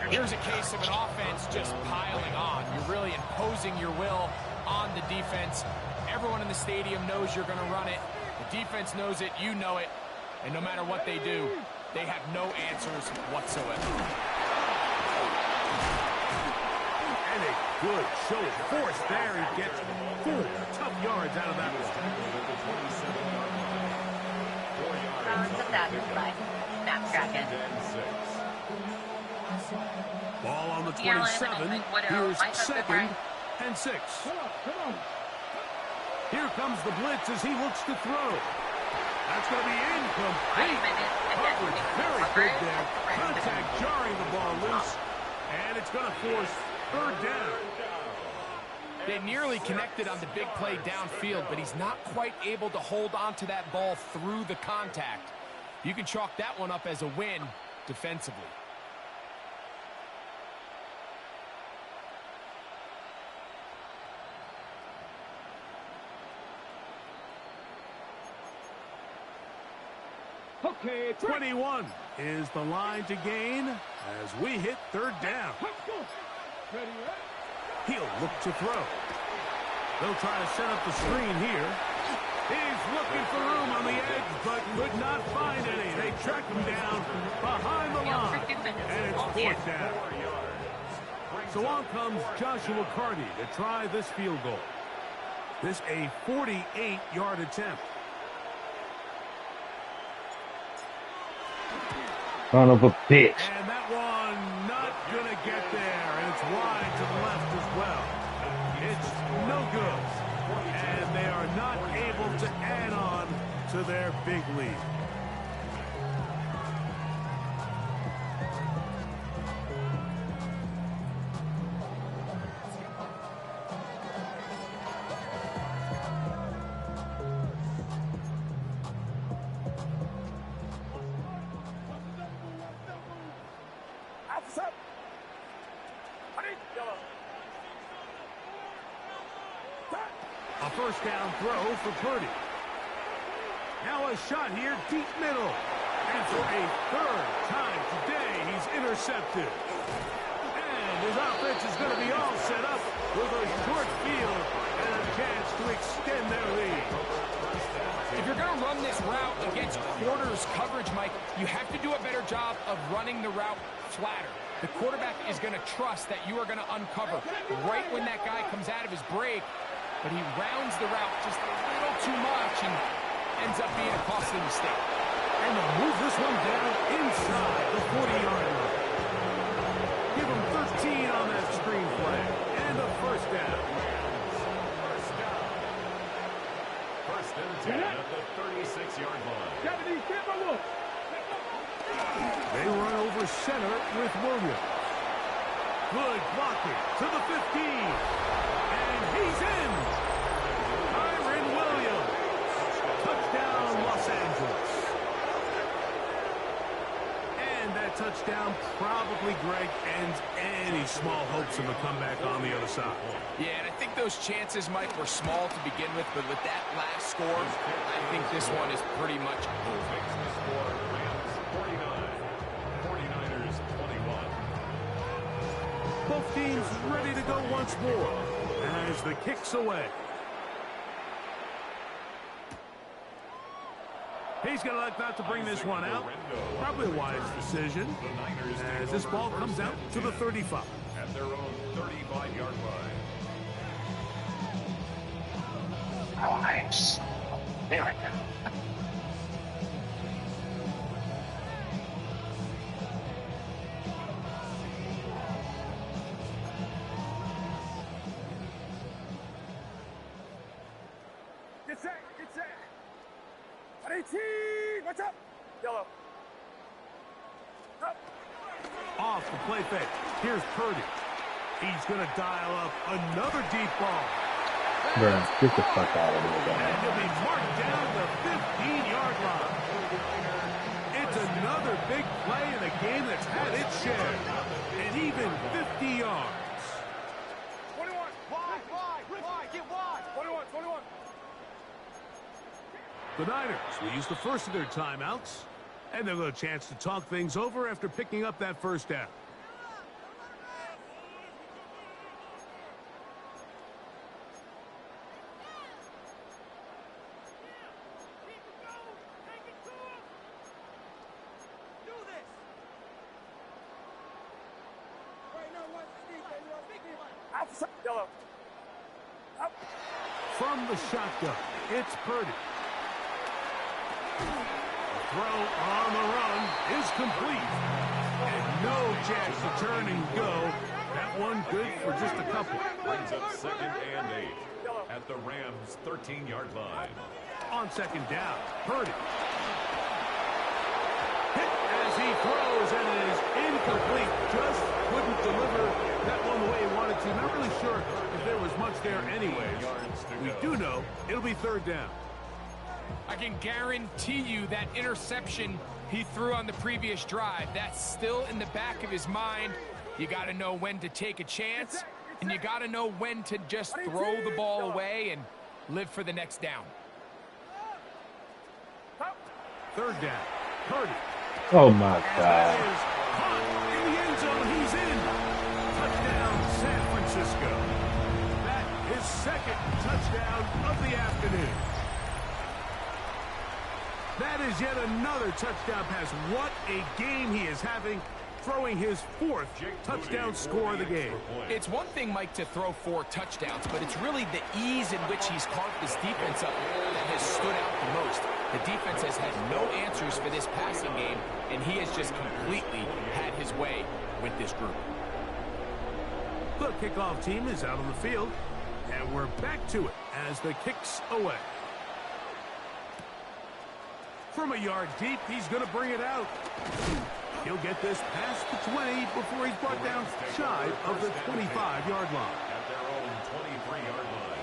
Speaker 3: Here's a case of an offense just piling on. You're really imposing your will on the defense. Everyone in the stadium knows you're going to run it. The defense knows it, you know it. And no matter what they do, they have no answers whatsoever.
Speaker 1: And a good show of force there. He gets 4 tough yards out of that one. Ball on the 27. Here's 2nd and 6. Here comes the blitz as he looks to throw. That's going to be incomplete. Coverage very good there. Contact jarring the ball loose. And it's going to force 3rd down.
Speaker 3: They nearly connected on the big play downfield, but he's not quite able to hold on to that ball through the contact. You can chalk that one up as a win defensively.
Speaker 1: Okay, 21 is the line to gain as we hit 3rd down. He'll look to throw. They'll try to set up the screen here. He's looking for room on the edge, but could not find any. They track him down behind the line, and it's 4th down. So on comes Joshua Carty to try this field goal. This a 48-yard attempt.
Speaker 2: Son of a bitch.
Speaker 1: And that one not going to get there, and it's wide to the left as well. It's no good, and they are not able to add on to their big lead. A first down throw for Purdy. Now a shot here, deep middle. And for a 3rd time today, he's intercepted. And his offense is going to be all set up with a short field and a chance to extend their lead.
Speaker 3: If you're going to run this route against quarters coverage, Mike, you have to do a better job of running the route flatter. The quarterback is going to trust that you are going to uncover right when that guy comes out of his break, but he rounds the route just a little too much and ends up being a costly mistake.
Speaker 1: And they'll move this one down inside the 40-yard line. Give him 13 on that screen play. And a first down.
Speaker 4: First and 10 at the 36-yard line.
Speaker 1: They run over center with Williams. Good blocking to the 15. And he's in. Kyron Williams. Touchdown, Los Angeles. And that touchdown probably, Greg, ends any small hopes of a comeback on the other side.
Speaker 3: Yeah, and I think those chances, Mike, were small to begin with, but with that last score, I think this one is pretty much over.
Speaker 1: team's ready to go once more as the kick's away. He's going to elect not to bring this one out. Probably a wise decision as this ball comes out to the 35.
Speaker 4: At their own 35-yard line.
Speaker 2: Oh, nice. There we go.
Speaker 5: Get set, get set. 18, what's up? Yellow. Up.
Speaker 1: Off the play fake. Here's Purdy. He's going to dial up another deep ball.
Speaker 2: Bruh, get the fuck out of here,
Speaker 1: And he'll be marked down the 15-yard line. It's another big play in a game that's had its share. And even 50 yards.
Speaker 5: 21. Wide, get wide. 21, 21.
Speaker 1: The Niners will use the first of their timeouts. And they'll get a chance to talk things over after picking up that first down.
Speaker 5: Yellow. Up.
Speaker 1: From the shotgun, it's Purdy. Throw on the run is complete. And no chance to turn and go. That one good for just a couple.
Speaker 4: Brings up 2nd and 8 at the Rams' 13-yard line.
Speaker 1: On second down, Purdy. Hit as he throws, and it is incomplete. Just couldn't deliver that one the way he wanted to. Not really sure if there was much there anyways. We do know it'll be third down.
Speaker 3: I can guarantee you that interception he threw on the previous drive, that's still in the back of his mind. You got to know when to take a chance, and you got to know when to just throw the ball away and live for the next down.
Speaker 1: Third down, Purdy.
Speaker 2: Oh, my
Speaker 1: And that
Speaker 2: God.
Speaker 1: is caught in the end zone. He's in. Touchdown, San Francisco. That is second touchdown of the afternoon. That is yet another touchdown pass. What a game he is having, throwing his 4th touchdown score of the game.
Speaker 3: It's one thing, Mike, to throw 4 touchdowns, but it's really the ease in which he's carved this defense up that has stood out the most. The defense has had no answers for this passing game, and he has just completely had his way with this group.
Speaker 1: The kickoff team is out on the field, and we're back to it as the kick's away. From a yard deep, he's going to bring it out. He'll get this past the 20 before he's brought down shy of the 25-yard line.
Speaker 4: At their own 23-yard line.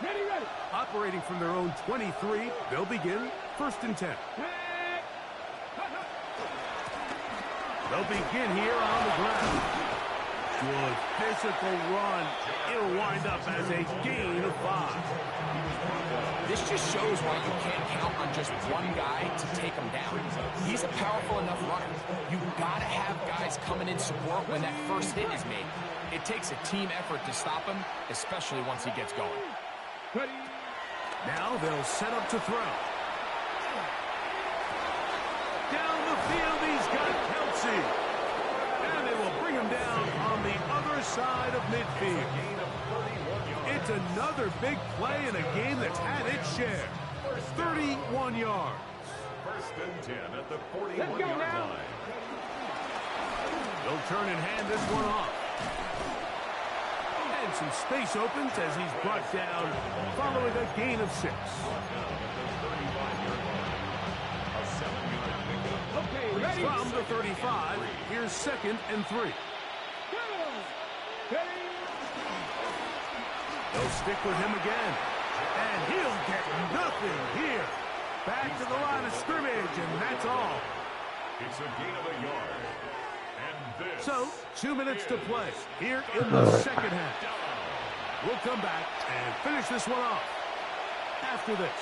Speaker 5: Ready.
Speaker 1: Operating from their own 23, they'll begin 1st and 10. They'll begin here on the ground. Good physical run. It'll wind up as a gain of 5.
Speaker 3: This just shows why you can't count on just one guy to take him down. He's a powerful enough runner. You've got to have guys coming in support when that first hit is made. It takes a team effort to stop him, especially once he gets going.
Speaker 1: Now they'll set up to throw. Down the field, he's got Kelsey. And they will bring him down on the other side of midfield. It's another big play in a game that's had its share. 31 yards.
Speaker 4: 1st and 10 at the 41-yard line.
Speaker 1: They'll turn and hand this one off. And some space opens as he's brought down following a gain of 6. From the 35, here's 2nd and 3. They'll stick with him again. And he'll get nothing here. Back to the line of scrimmage, and that's all.
Speaker 4: It's a gain of a yard. And this
Speaker 1: So, 2 minutes to play here in the second half. We'll come back and finish this one off after this.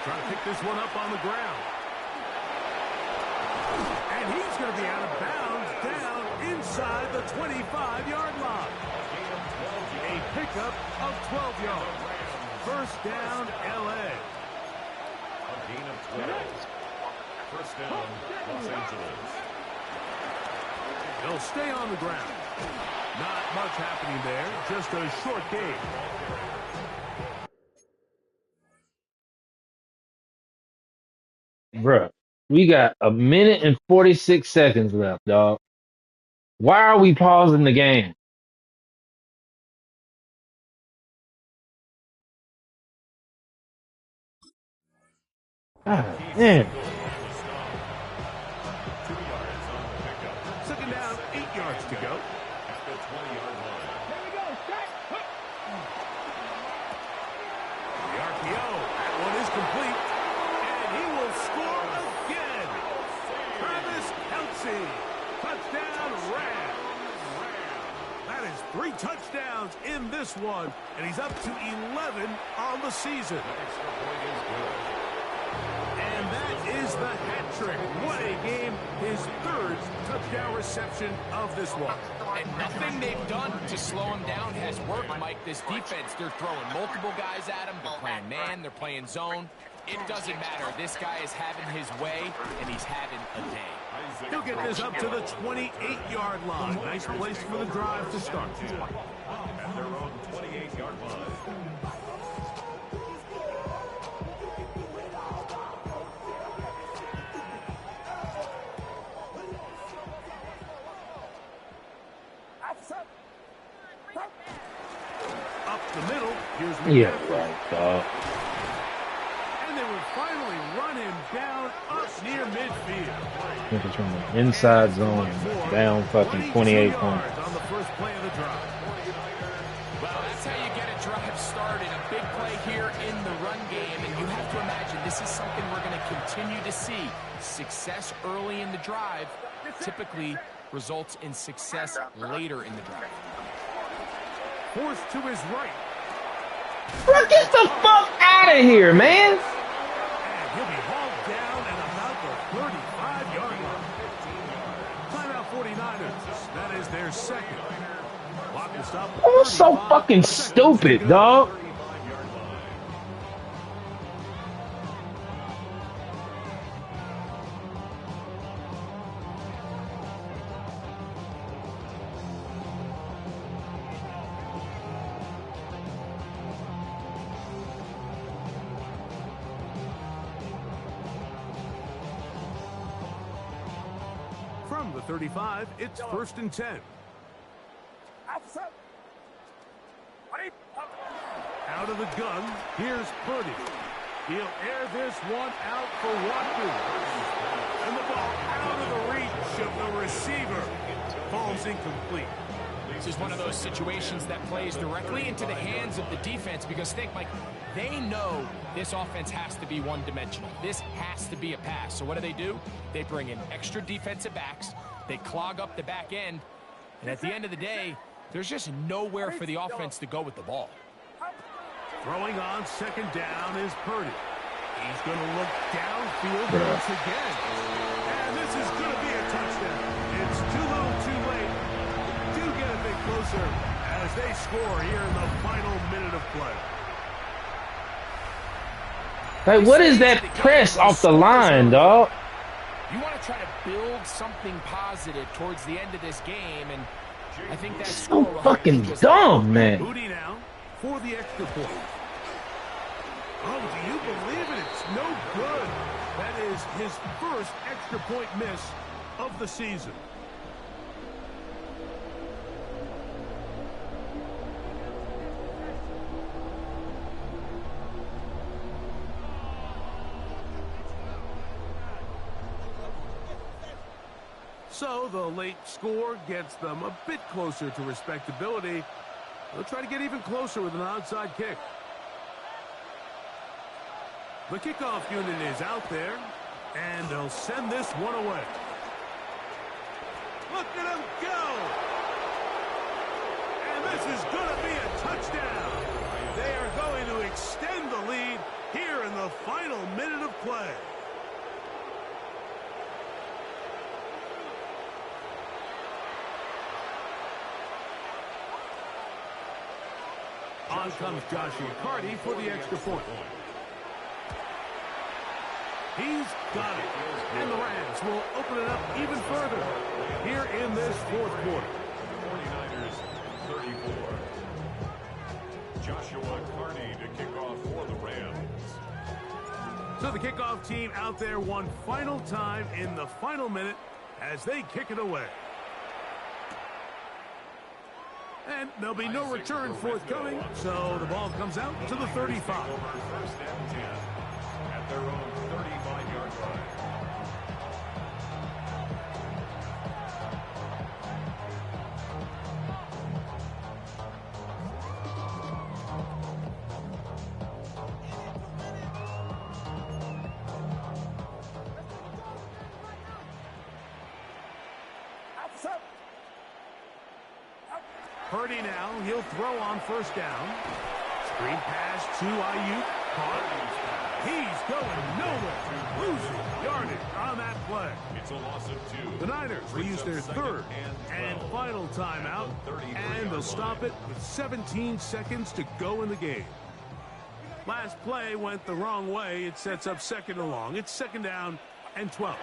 Speaker 1: Trying to pick this one up on the ground. And he's going to be out of bounds down inside the 25-yard line. A pickup of 12 yards. First down, L.A.
Speaker 4: A gain of 12. First down, Los Angeles.
Speaker 1: They'll stay on the ground. Not much happening there. Just a short gain.
Speaker 2: Bruh, we got a minute and 46 seconds left, dog. Why are we pausing the game? God damn.
Speaker 4: 2 yards on the pickup.
Speaker 1: Second down, 8 yards to go.
Speaker 4: At the 20-yard line.
Speaker 5: Here we go. Set.
Speaker 1: The RPO. That one is complete. And he will score again. Travis Kelce. Touchdown, Rams. That is 3 touchdowns in this one. And he's up to 11 on the season.
Speaker 4: Extra point is good.
Speaker 1: And that is the hat trick. What a game. His 3rd touchdown reception of this one.
Speaker 3: And nothing they've done to slow him down has worked, Mike. This defense, they're throwing multiple guys at him. They're playing man. They're playing zone. It doesn't matter. This guy is having his way, and he's having a day.
Speaker 1: He'll get this up to the 28-yard line. Nice place for the drive to start.
Speaker 4: At their own 28-yard line.
Speaker 1: Up the middle. Here's
Speaker 2: Yeah,
Speaker 1: McCaffrey.
Speaker 2: right, dog.
Speaker 1: And they will finally run him down up near midfield.
Speaker 2: I think it's from the inside zone down fucking 28 points.
Speaker 1: yards on the first play of the drive.
Speaker 3: Well, that's how you get a drive started. A big play here in the run game, and you have to imagine this is something we're going to continue to see. Success early in the drive typically results in success later in the drive.
Speaker 1: Forced to his right.
Speaker 2: Bro, get the fuck out of here, man.
Speaker 1: And he'll be hauled down at about the 35-yard line. Timeout 49ers. That is their second. Clock will stop.
Speaker 2: I'm so fucking stupid, dog.
Speaker 1: From the 35, it's 1st and 10. Out of the gun, here's Purdy. He'll air this one out for Watkins. And the ball out of the reach of the receiver. Falls incomplete.
Speaker 3: This is one of those situations that plays directly into the hands of the defense because think, Mike, they know this offense has to be one-dimensional. This has to be a pass. So what do? They bring in extra defensive backs. They clog up the back end. And at the end of the day, there's just nowhere for the offense to go with the ball.
Speaker 1: Throwing on second down is Purdy. He's going to look downfield once again. And this is going to be a touchdown. It's too little too late. Do get a bit closer as they score here in the final minute of play.
Speaker 2: Hey, what is that press off the line, dog?
Speaker 3: You want to try to build something positive towards the end of this game, and I think that's
Speaker 2: So fucking dumb, man.
Speaker 1: Booty now for the extra point. Oh, do you believe it? It's no good. That is his first extra point miss of the season. So the late score gets them a bit closer to respectability. They'll try to get even closer with an onside kick. The kickoff unit is out there, and they'll send this one away. Look at him go! And this is going to be a touchdown. They are going to extend the lead here in the final minute of play. On comes Joshua Carty for the extra point. He's got it. And the Rams will open it up even further here in this fourth quarter.
Speaker 4: 49ers 34. Joshua Carty to kick off for the Rams.
Speaker 1: So the kickoff team out there one final time in the final minute as they kick it away. And there'll be no return forthcoming, so the ball comes out to the 35.
Speaker 4: First and 10 at their own 35-yard line.
Speaker 1: Purdy now, he'll throw on first down. Screen pass to Ayuk. Caught. He's going nowhere. Losing yardage on that play.
Speaker 4: It's a loss of 2.
Speaker 1: The Niners will use their third and final timeout, and they'll stop it with 17 seconds to go in the game. Last play went the wrong way. It sets up second and long. It's second down and 12.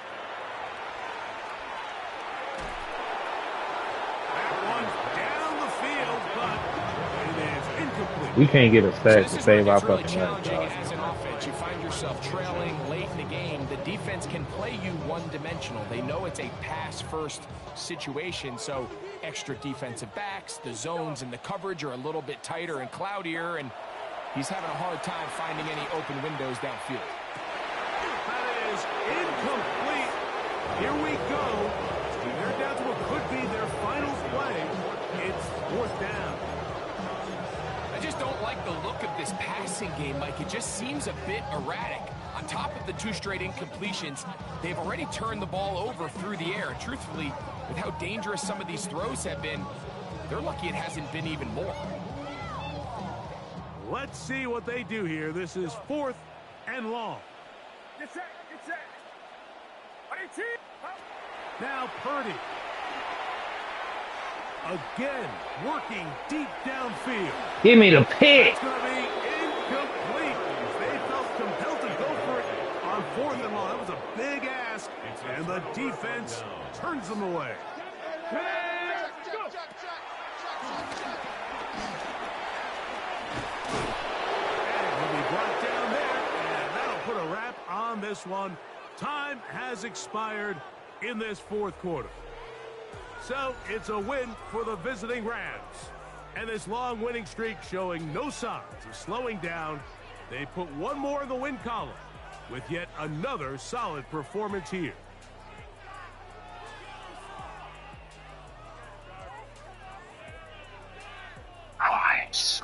Speaker 1: That one's down the field, but it is incomplete.
Speaker 2: We can't get a sack
Speaker 3: This
Speaker 2: to
Speaker 3: is
Speaker 2: save
Speaker 3: what
Speaker 2: our
Speaker 3: gets really
Speaker 2: fucking life,
Speaker 3: challenging
Speaker 2: dog.
Speaker 3: as an offense. You find yourself trailing late in the game. The defense can play you one-dimensional. They know it's a pass-first situation, so extra defensive backs, the zones and the coverage are a little bit tighter and cloudier, and he's having a hard time finding any open windows downfield.
Speaker 1: That is incomplete. Here we go. They're down to what could be their final play. It's fourth down.
Speaker 3: I just don't like the look of this passing game, Mike. It just seems a bit erratic. On top of the 2 straight incompletions, they've already turned the ball over through the air. Truthfully, with how dangerous some of these throws have been, they're lucky it hasn't been even more.
Speaker 1: Let's see what they do here. This is fourth and long.
Speaker 5: Get set. Get set. 18.
Speaker 1: Now Purdy. Again, working deep downfield.
Speaker 2: Give me the pick.
Speaker 1: It's going to be incomplete. They felt compelled to go for it on fourth and long. That was a big ask, and the defense turns them away. And he'll be brought down there, and that'll put a wrap on this one. Time has expired in this fourth quarter. So it's a win for the visiting Rams. And this long winning streak showing no signs of slowing down. They put one more in the win column with yet another solid performance here.
Speaker 2: Nice.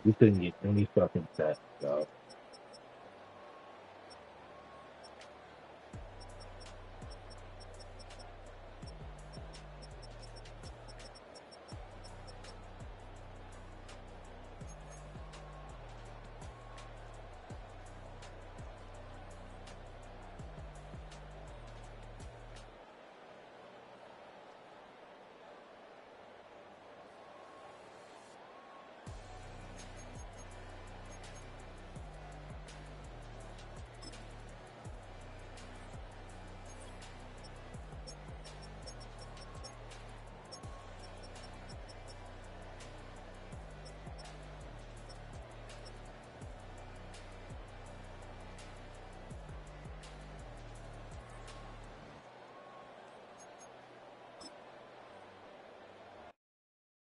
Speaker 2: We couldn't get any fucking sacks, dog.